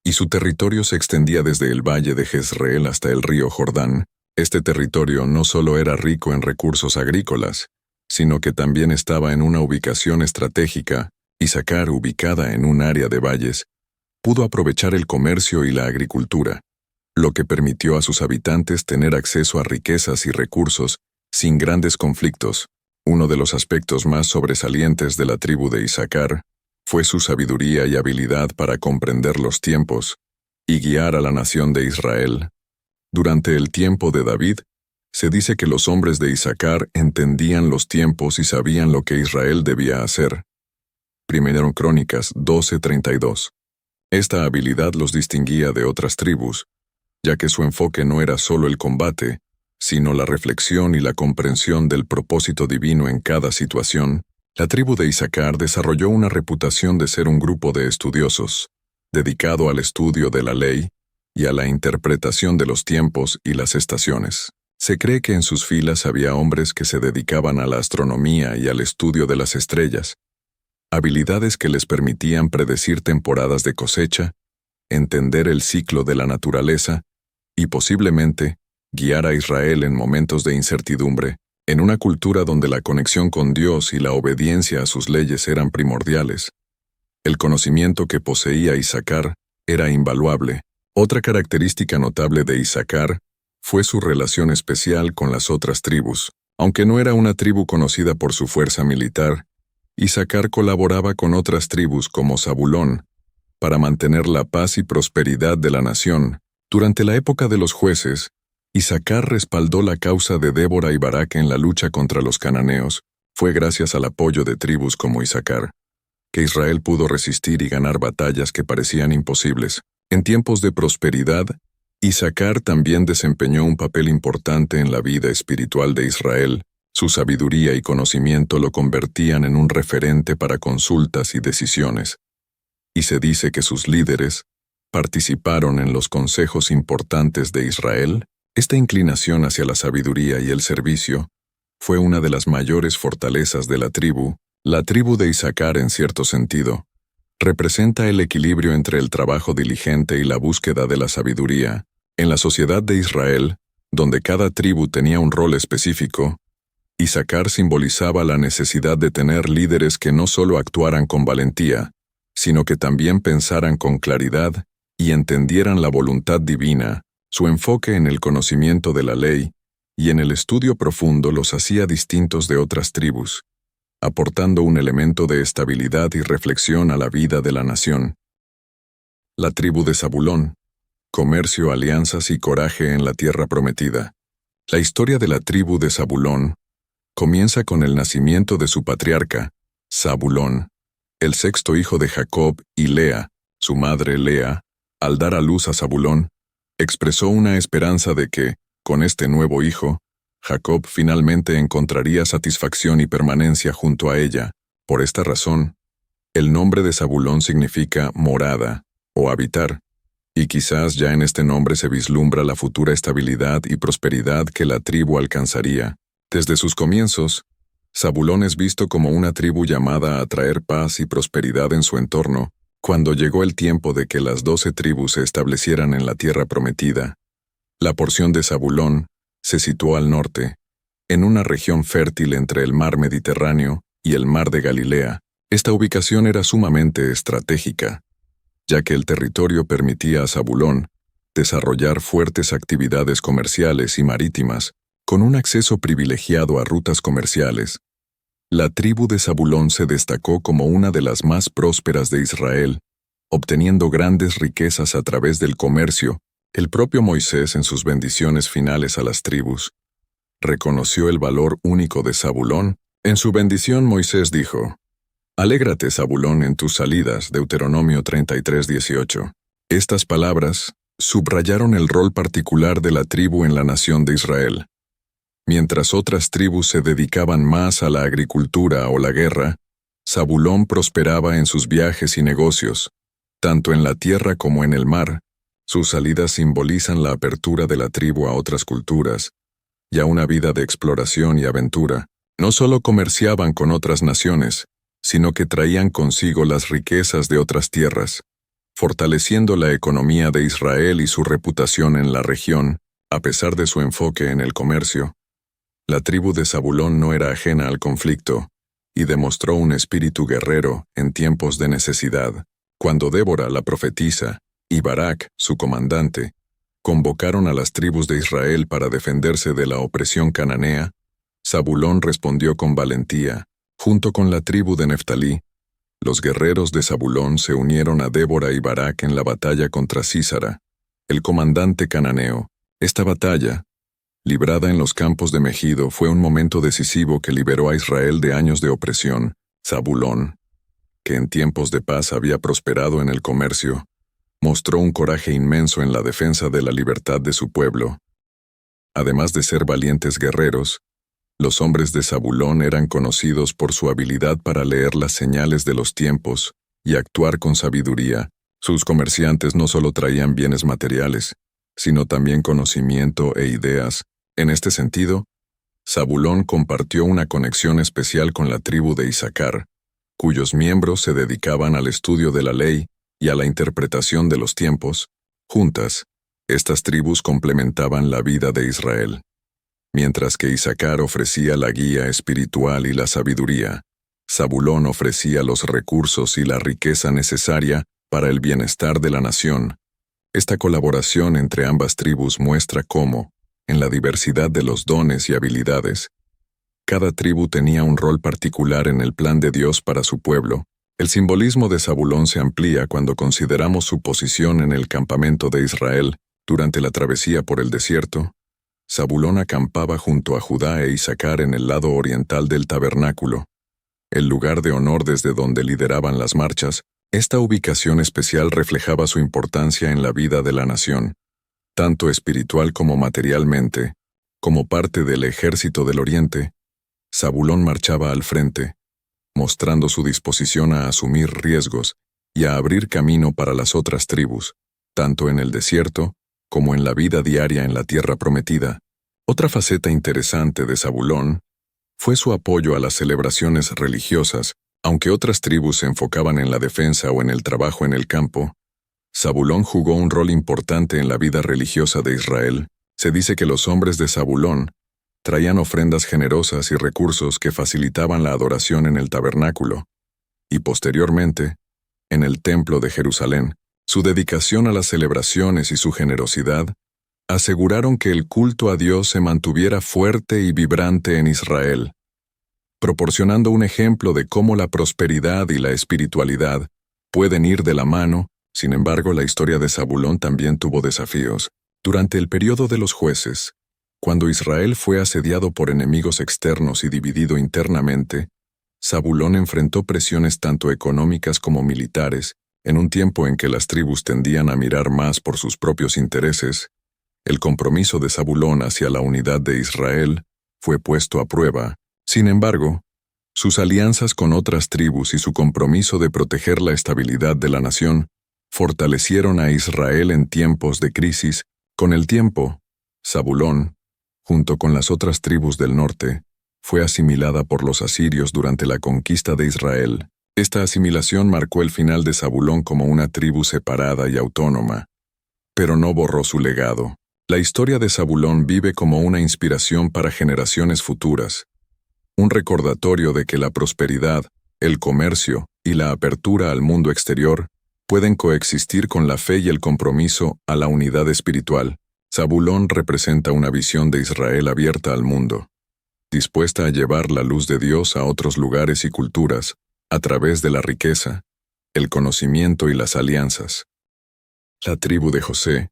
S1: y su territorio se extendía desde el valle de Jezreel hasta el río Jordán. Este territorio no solo era rico en recursos agrícolas, sino que también estaba en una ubicación estratégica. Isacar, ubicada en un área de valles, pudo aprovechar el comercio y la agricultura, lo que permitió a sus habitantes tener acceso a riquezas y recursos sin grandes conflictos. Uno de los aspectos más sobresalientes de la tribu de Isacar fue su sabiduría y habilidad para comprender los tiempos y guiar a la nación de Israel. Durante el tiempo de David, se dice que los hombres de Isacar entendían los tiempos y sabían lo que Israel debía hacer. Primero Crónicas 12:32. Esta habilidad los distinguía de otras tribus, ya que su enfoque no era solo el combate, sino la reflexión y la comprensión del propósito divino en cada situación. La tribu de Isacar desarrolló una reputación de ser un grupo de estudiosos, dedicado al estudio de la ley y a la interpretación de los tiempos y las estaciones. Se cree que en sus filas había hombres que se dedicaban a la astronomía y al estudio de las estrellas, habilidades que les permitían predecir temporadas de cosecha, entender el ciclo de la naturaleza y posiblemente guiar a Israel en momentos de incertidumbre. En una cultura donde la conexión con Dios y la obediencia a sus leyes eran primordiales, el conocimiento que poseía Isacar era invaluable. Otra característica notable de Isacar fue su relación especial con las otras tribus. Aunque no era una tribu conocida por su fuerza militar, Isacar colaboraba con otras tribus como Zabulón para mantener la paz y prosperidad de la nación. Durante la época de los jueces, Isacar respaldó la causa de Débora y Barak en la lucha contra los cananeos. Fue gracias al apoyo de tribus como Isacar que Israel pudo resistir y ganar batallas que parecían imposibles. En tiempos de prosperidad, Isacar también desempeñó un papel importante en la vida espiritual de Israel. Su sabiduría y conocimiento lo convertían en un referente para consultas y decisiones. Y se dice que sus líderes participaron en los consejos importantes de Israel. Esta inclinación hacia la sabiduría y el servicio fue una de las mayores fortalezas de la tribu. La tribu de Isacar, en cierto sentido, representa el equilibrio entre el trabajo diligente y la búsqueda de la sabiduría. En la sociedad de Israel, donde cada tribu tenía un rol específico, Isacar simbolizaba la necesidad de tener líderes que no solo actuaran con valentía, sino que también pensaran con claridad y entendieran la voluntad divina. Su enfoque en el conocimiento de la ley y en el estudio profundo los hacía distintos de otras tribus, aportando un elemento de estabilidad y reflexión a la vida de la nación. La tribu de Zabulón: comercio, alianzas y coraje en la tierra prometida. La historia de la tribu de Zabulón comienza con el nacimiento de su patriarca, Zabulón, el sexto hijo de Jacob, y Lea, su madre Lea, al dar a luz a Zabulón, expresó una esperanza de que, con este nuevo hijo, Jacob finalmente encontraría satisfacción y permanencia junto a ella. Por esta razón, el nombre de Zabulón significa morada o habitar, y quizás ya en este nombre se vislumbra la futura estabilidad y prosperidad que la tribu alcanzaría. Desde sus comienzos, Zabulón es visto como una tribu llamada a traer paz y prosperidad en su entorno. Cuando llegó el tiempo de que las 12 tribus se establecieran en la tierra prometida, la porción de Zabulón se situó al norte, en una región fértil entre el mar Mediterráneo y el mar de Galilea. Esta ubicación era sumamente estratégica, ya que el territorio permitía a Zabulón desarrollar fuertes actividades comerciales y marítimas, con un acceso privilegiado a rutas comerciales. La tribu de Zabulón se destacó como una de las más prósperas de Israel, obteniendo grandes riquezas a través del comercio. El propio Moisés, en sus bendiciones finales a las tribus, reconoció el valor único de Zabulón. En su bendición Moisés dijo: «Alégrate, Zabulón, en tus salidas», Deuteronomio 33:18. Estas palabras subrayaron el rol particular de la tribu en la nación de Israel. Mientras otras tribus se dedicaban más a la agricultura o la guerra, Zabulón prosperaba en sus viajes y negocios, tanto en la tierra como en el mar. Sus salidas simbolizan la apertura de la tribu a otras culturas y a una vida de exploración y aventura. No solo comerciaban con otras naciones, sino que traían consigo las riquezas de otras tierras, fortaleciendo la economía de Israel y su reputación en la región. A pesar de su enfoque en el comercio, la tribu de Zabulón no era ajena al conflicto y demostró un espíritu guerrero en tiempos de necesidad. Cuando Débora, la profetisa, y Barak, su comandante, convocaron a las tribus de Israel para defenderse de la opresión cananea, Zabulón respondió con valentía. Junto con la tribu de Neftalí, los guerreros de Zabulón se unieron a Débora y Barak en la batalla contra Sísara, el comandante cananeo. Esta batalla, librada en los campos de Megido, fue un momento decisivo que liberó a Israel de años de opresión. Zabulón, que en tiempos de paz había prosperado en el comercio, mostró un coraje inmenso en la defensa de la libertad de su pueblo. Además de ser valientes guerreros, los hombres de Zabulón eran conocidos por su habilidad para leer las señales de los tiempos y actuar con sabiduría. Sus comerciantes no solo traían bienes materiales, sino también conocimiento e ideas. En este sentido, Zabulón compartió una conexión especial con la tribu de Isaacar, cuyos miembros se dedicaban al estudio de la ley y a la interpretación de los tiempos. Juntas, estas tribus complementaban la vida de Israel. Mientras que Isaacar ofrecía la guía espiritual y la sabiduría, Zabulón ofrecía los recursos y la riqueza necesaria para el bienestar de la nación. Esta colaboración entre ambas tribus muestra cómo, en la diversidad de los dones y habilidades, cada tribu tenía un rol particular en el plan de Dios para su pueblo. El simbolismo de Zabulón se amplía cuando consideramos su posición en el campamento de Israel durante la travesía por el desierto. Zabulón acampaba junto a Judá e Isaacar en el lado oriental del tabernáculo, el lugar de honor desde donde lideraban las marchas. Esta ubicación especial reflejaba su importancia en la vida de la nación, tanto espiritual como materialmente. Como parte del ejército del oriente, Zabulón marchaba al frente, mostrando su disposición a asumir riesgos y a abrir camino para las otras tribus, tanto en el desierto como en la vida diaria en la tierra prometida. Otra faceta interesante de Zabulón fue su apoyo a las celebraciones religiosas. Aunque otras tribus se enfocaban en la defensa o en el trabajo en el campo, Zabulón jugó un rol importante en la vida religiosa de Israel. Se dice que los hombres de Zabulón traían ofrendas generosas y recursos que facilitaban la adoración en el tabernáculo, y posteriormente, en el templo de Jerusalén. Su dedicación a las celebraciones y su generosidad aseguraron que el culto a Dios se mantuviera fuerte y vibrante en Israel, proporcionando un ejemplo de cómo la prosperidad y la espiritualidad pueden ir de la mano. Sin embargo, la historia de Zabulón también tuvo desafíos. Durante el periodo de los jueces, cuando Israel fue asediado por enemigos externos y dividido internamente, Zabulón enfrentó presiones tanto económicas como militares. En un tiempo en que las tribus tendían a mirar más por sus propios intereses, el compromiso de Zabulón hacia la unidad de Israel fue puesto a prueba. Sin embargo, sus alianzas con otras tribus y su compromiso de proteger la estabilidad de la nación fortalecieron a Israel en tiempos de crisis. Con el tiempo, Zabulón, junto con las otras tribus del norte, fue asimilada por los asirios durante la conquista de Israel. Esta asimilación marcó el final de Zabulón como una tribu separada y autónoma, pero no borró su legado. La historia de Zabulón vive como una inspiración para generaciones futuras, un recordatorio de que la prosperidad, el comercio y la apertura al mundo exterior pueden coexistir con la fe y el compromiso a la unidad espiritual. Zabulón representa una visión de Israel abierta al mundo, dispuesta a llevar la luz de Dios a otros lugares y culturas, a través de la riqueza, el conocimiento y las alianzas. La tribu de José.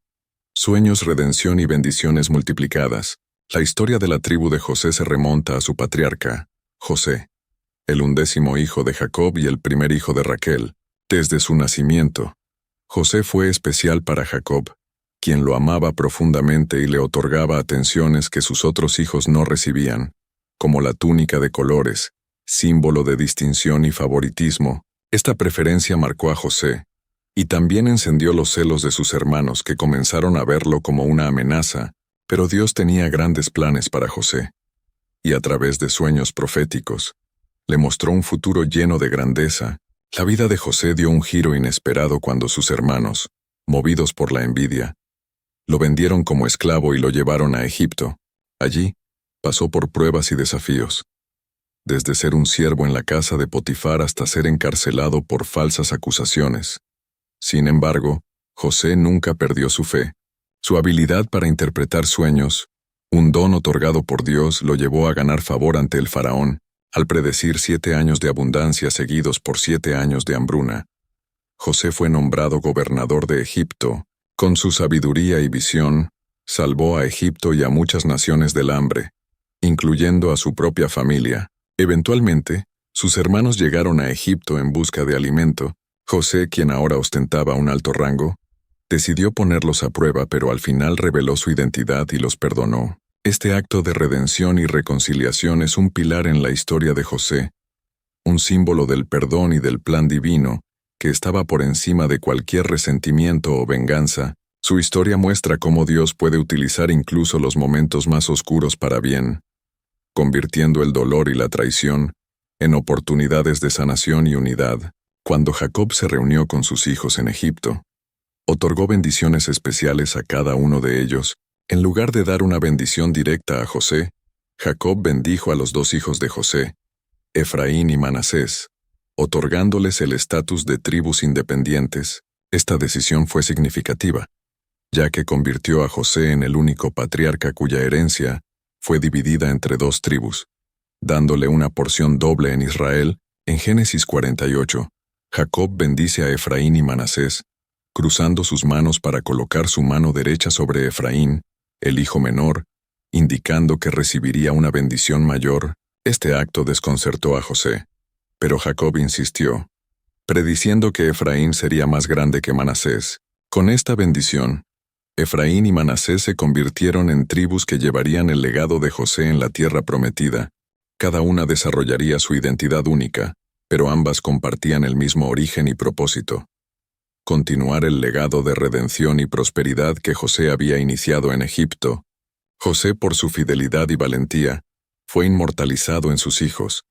S1: Sueños, redención y bendiciones multiplicadas. La historia de la tribu de José se remonta a su patriarca, José, el 11º hijo de Jacob y el primer hijo de Raquel. Desde su nacimiento, José fue especial para Jacob, quien lo amaba profundamente y le otorgaba atenciones que sus otros hijos no recibían, como la túnica de colores, símbolo de distinción y favoritismo. Esta preferencia marcó a José, y también encendió los celos de sus hermanos, que comenzaron a verlo como una amenaza, pero Dios tenía grandes planes para José, y a través de sueños proféticos, le mostró un futuro lleno de grandeza. La vida de José dio un giro inesperado cuando sus hermanos, movidos por la envidia, lo vendieron como esclavo y lo llevaron a Egipto. Allí, pasó por pruebas y desafíos, desde ser un siervo en la casa de Potifar hasta ser encarcelado por falsas acusaciones. Sin embargo, José nunca perdió su fe. Su habilidad para interpretar sueños, un don otorgado por Dios, lo llevó a ganar favor ante el faraón, al predecir 7 años de abundancia seguidos por 7 años de hambruna. José fue nombrado gobernador de Egipto. Con su sabiduría y visión, salvó a Egipto y a muchas naciones del hambre, incluyendo a su propia familia. Eventualmente, sus hermanos llegaron a Egipto en busca de alimento. José, quien ahora ostentaba un alto rango, decidió ponerlos a prueba, pero al final reveló su identidad y los perdonó. Este acto de redención y reconciliación es un pilar en la historia de José, un símbolo del perdón y del plan divino, que estaba por encima de cualquier resentimiento o venganza. Su historia muestra cómo Dios puede utilizar incluso los momentos más oscuros para bien, convirtiendo el dolor y la traición en oportunidades de sanación y unidad. Cuando Jacob se reunió con sus hijos en Egipto, otorgó bendiciones especiales a cada uno de ellos. En lugar de dar una bendición directa a José, Jacob bendijo a los 2 hijos de José, Efraín y Manasés, otorgándoles el estatus de tribus independientes. Esta decisión fue significativa, ya que convirtió a José en el único patriarca cuya herencia fue dividida entre 2 tribus, dándole una porción doble en Israel. En Génesis 48, Jacob bendice a Efraín y Manasés, cruzando sus manos para colocar su mano derecha sobre Efraín, el hijo menor, indicando que recibiría una bendición mayor. Este acto desconcertó a José, pero Jacob insistió, prediciendo que Efraín sería más grande que Manasés. Con esta bendición, Efraín y Manasés se convirtieron en tribus que llevarían el legado de José en la tierra prometida. Cada una desarrollaría su identidad única, pero ambas compartían el mismo origen y propósito: continuar el legado de redención y prosperidad que José había iniciado en Egipto. José, por su fidelidad y valentía, fue inmortalizado en sus hijos,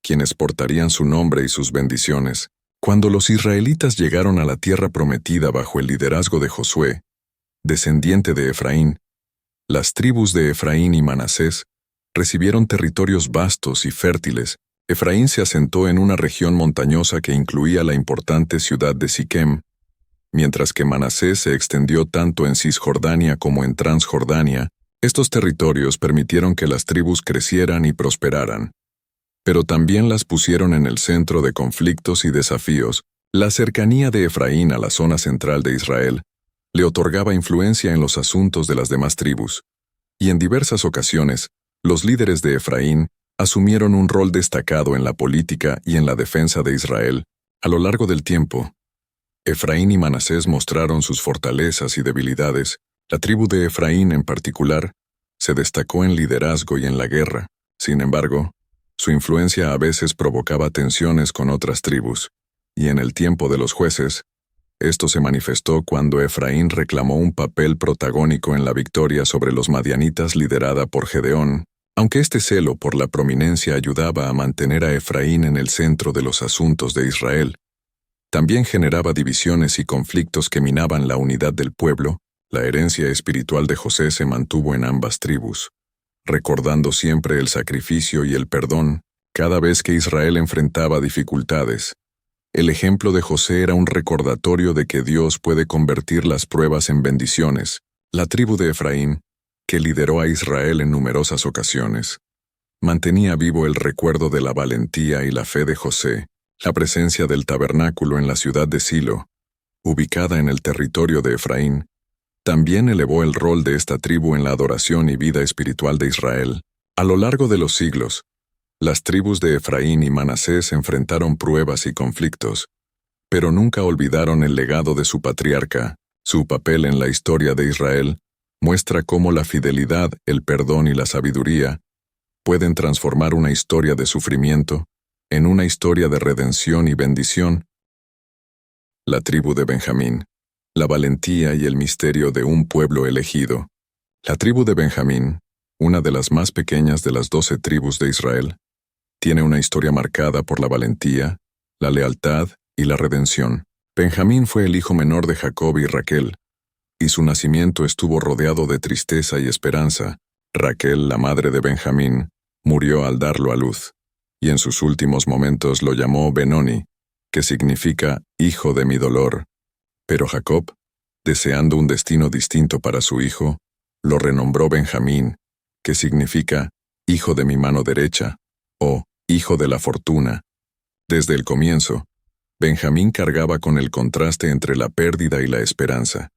S1: quienes portarían su nombre y sus bendiciones. Cuando los israelitas llegaron a la tierra prometida bajo el liderazgo de Josué, descendiente de Efraín, las tribus de Efraín y Manasés recibieron territorios vastos y fértiles. Efraín se asentó en una región montañosa que incluía la importante ciudad de Siquem, mientras que Manasés se extendió tanto en Cisjordania como en Transjordania. Estos territorios permitieron que las tribus crecieran y prosperaran, pero también las pusieron en el centro de conflictos y desafíos. La cercanía de Efraín a la zona central de Israel le otorgaba influencia en los asuntos de las demás tribus, y en diversas ocasiones, los líderes de Efraín asumieron un rol destacado en la política y en la defensa de Israel. A lo largo del tiempo, Efraín y Manasés mostraron sus fortalezas y debilidades. La tribu de Efraín, en particular, se destacó en liderazgo y en la guerra. Sin embargo, su influencia a veces provocaba tensiones con otras tribus, y en el tiempo de los jueces, esto se manifestó cuando Efraín reclamó un papel protagónico en la victoria sobre los madianitas liderada por Gedeón. Aunque este celo por la prominencia ayudaba a mantener a Efraín en el centro de los asuntos de Israel, también generaba divisiones y conflictos que minaban la unidad del pueblo. La herencia espiritual de José se mantuvo en ambas tribus, recordando siempre el sacrificio y el perdón Cada vez que Israel enfrentaba dificultades, el ejemplo de José era un recordatorio de que Dios puede convertir las pruebas en bendiciones. La tribu de Efraín, que lideró a Israel en numerosas ocasiones, mantenía vivo el recuerdo de la valentía y la fe de José. La presencia del tabernáculo en la ciudad de Silo, ubicada en el territorio de Efraín, también elevó el rol de esta tribu en la adoración y vida espiritual de Israel. A lo largo de los siglos, las tribus de Efraín y Manasés enfrentaron pruebas y conflictos, pero nunca olvidaron el legado de su patriarca. Su papel en la historia de Israel muestra cómo la fidelidad, el perdón y la sabiduría pueden transformar una historia de sufrimiento en una historia de redención y bendición. La tribu de Benjamín, la valentía y el misterio de un pueblo elegido. La tribu de Benjamín, una de las más pequeñas de las 12 tribus de Israel, tiene una historia marcada por la valentía, la lealtad y la redención. Benjamín fue el hijo menor de Jacob y Raquel, y su nacimiento estuvo rodeado de tristeza y esperanza. Raquel, la madre de Benjamín, murió al darlo a luz, y en sus últimos momentos lo llamó Benoni, que significa hijo de mi dolor. Pero Jacob, deseando un destino distinto para su hijo, lo renombró Benjamín, que significa hijo de mi mano derecha, o hijo de la fortuna. Desde el comienzo, Benjamín cargaba con el contraste entre la pérdida y la esperanza,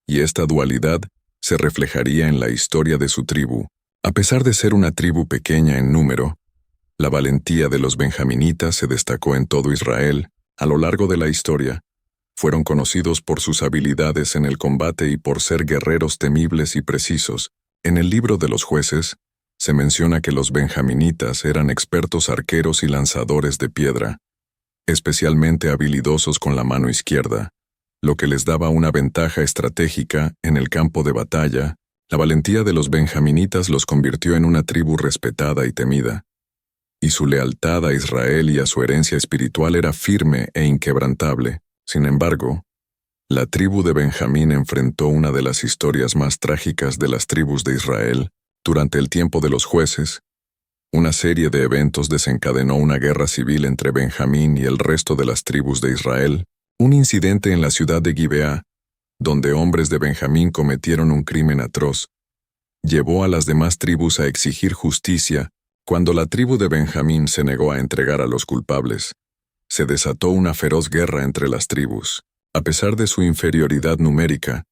S1: y esta dualidad se reflejaría en la historia de su tribu. A pesar de ser una tribu pequeña en número, la valentía de los benjaminitas se destacó en todo Israel. A lo largo de la historia, fueron conocidos por sus habilidades en el combate y por ser guerreros temibles y precisos. En el libro de los Jueces, se menciona que los benjaminitas eran expertos arqueros y lanzadores de piedra, especialmente habilidosos con la mano izquierda, lo que les daba una ventaja estratégica en el campo de batalla. La valentía de los benjaminitas los convirtió en una tribu respetada y temida, y su lealtad a Israel y a su herencia espiritual era firme e inquebrantable. Sin embargo, la tribu de Benjamín enfrentó una de las historias más trágicas de las tribus de Israel. Durante el tiempo de los jueces, una serie de eventos desencadenó una guerra civil entre Benjamín y el resto de las tribus de Israel. Un incidente en la ciudad de Gibeá, donde hombres de Benjamín cometieron un crimen atroz, llevó a las demás tribus a exigir justicia. Cuando la tribu de Benjamín se negó a entregar a los culpables, se desató una feroz guerra entre las tribus. A pesar de su inferioridad numérica,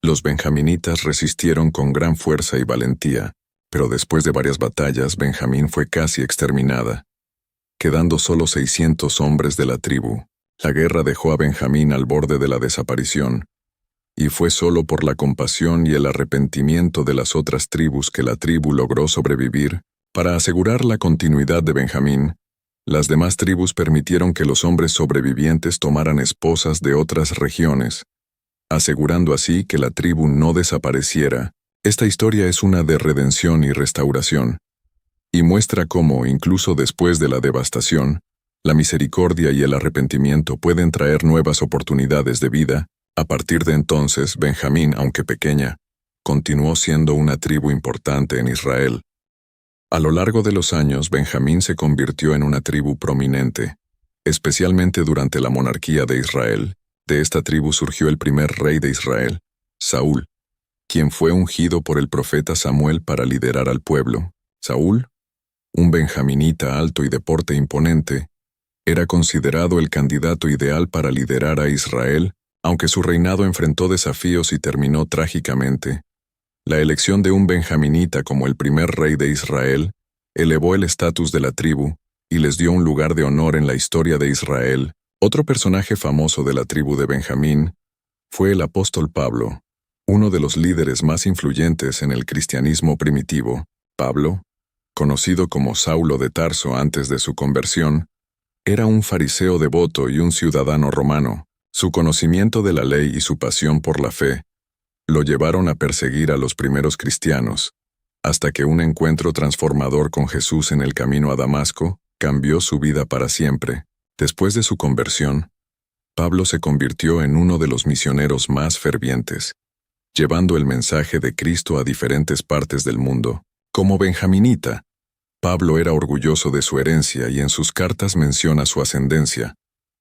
S1: los benjaminitas resistieron con gran fuerza y valentía, pero después de varias batallas Benjamín fue casi exterminada, quedando solo 600 hombres de la tribu. La guerra dejó a Benjamín al borde de la desaparición, y fue solo por la compasión y el arrepentimiento de las otras tribus que la tribu logró sobrevivir. Para asegurar la continuidad de Benjamín, las demás tribus permitieron que los hombres sobrevivientes tomaran esposas de otras regiones, asegurando así que la tribu no desapareciera. Esta historia es una de redención y restauración, y muestra cómo, incluso después de la devastación, la misericordia y el arrepentimiento pueden traer nuevas oportunidades de vida. A partir de entonces, Benjamín, aunque pequeña, continuó siendo una tribu importante en Israel. A lo largo de los años, Benjamín se convirtió en una tribu prominente, especialmente durante la monarquía de Israel. De esta tribu surgió el primer rey de Israel, Saúl, quien fue ungido por el profeta Samuel para liderar al pueblo. Saúl, un benjaminita alto y de porte imponente, era considerado el candidato ideal para liderar a Israel, aunque su reinado enfrentó desafíos y terminó trágicamente. La elección de un benjaminita como el primer rey de Israel elevó el estatus de la tribu y les dio un lugar de honor en la historia de Israel. Otro personaje famoso de la tribu de Benjamín fue el apóstol Pablo, uno de los líderes más influyentes en el cristianismo primitivo. Pablo, conocido como Saulo de Tarso antes de su conversión, era un fariseo devoto y un ciudadano romano. Su conocimiento de la ley y su pasión por la fe lo llevaron a perseguir a los primeros cristianos, hasta que un encuentro transformador con Jesús en el camino a Damasco cambió su vida para siempre. Después de su conversión, Pablo se convirtió en uno de los misioneros más fervientes, llevando el mensaje de Cristo a diferentes partes del mundo. Como benjaminita, Pablo era orgulloso de su herencia y en sus cartas menciona su ascendencia,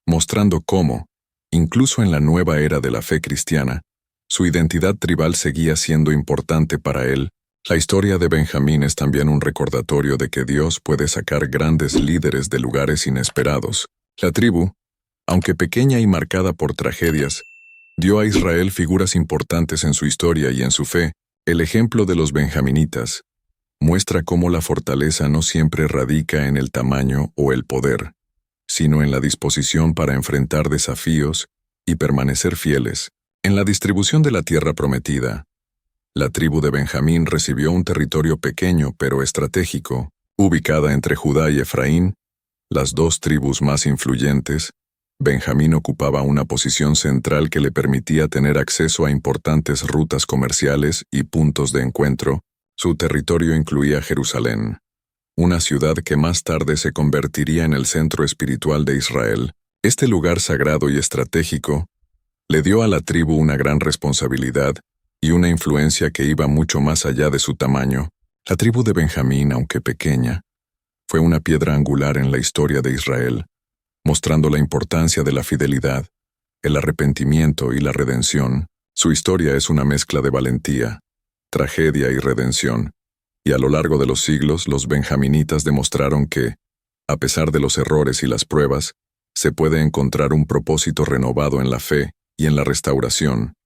S1: mostrando cómo, incluso en la nueva era de la fe cristiana, su identidad tribal seguía siendo importante para él. La historia de Benjamín es también un recordatorio de que Dios puede sacar grandes líderes de lugares inesperados. La tribu, aunque pequeña y marcada por tragedias, dio a Israel figuras importantes en su historia y en su fe. El ejemplo de los benjaminitas muestra cómo la fortaleza no siempre radica en el tamaño o el poder, sino en la disposición para enfrentar desafíos y permanecer fieles. En la distribución de la tierra prometida, la tribu de Benjamín recibió un territorio pequeño pero estratégico, ubicada entre Judá y Efraín, las dos tribus más influyentes. Benjamín ocupaba una posición central que le permitía tener acceso a importantes rutas comerciales y puntos de encuentro. Su territorio incluía Jerusalén, una ciudad que más tarde se convertiría en el centro espiritual de Israel. Este lugar sagrado y estratégico le dio a la tribu una gran responsabilidad y una influencia que iba mucho más allá de su tamaño. La tribu de Benjamín, aunque pequeña, fue una piedra angular en la historia de Israel, mostrando la importancia de la fidelidad, el arrepentimiento y la redención. Su historia es una mezcla de valentía, tragedia y redención, y a lo largo de los siglos los benjaminitas demostraron que, a pesar de los errores y las pruebas, se puede encontrar un propósito renovado en la fe y en la restauración.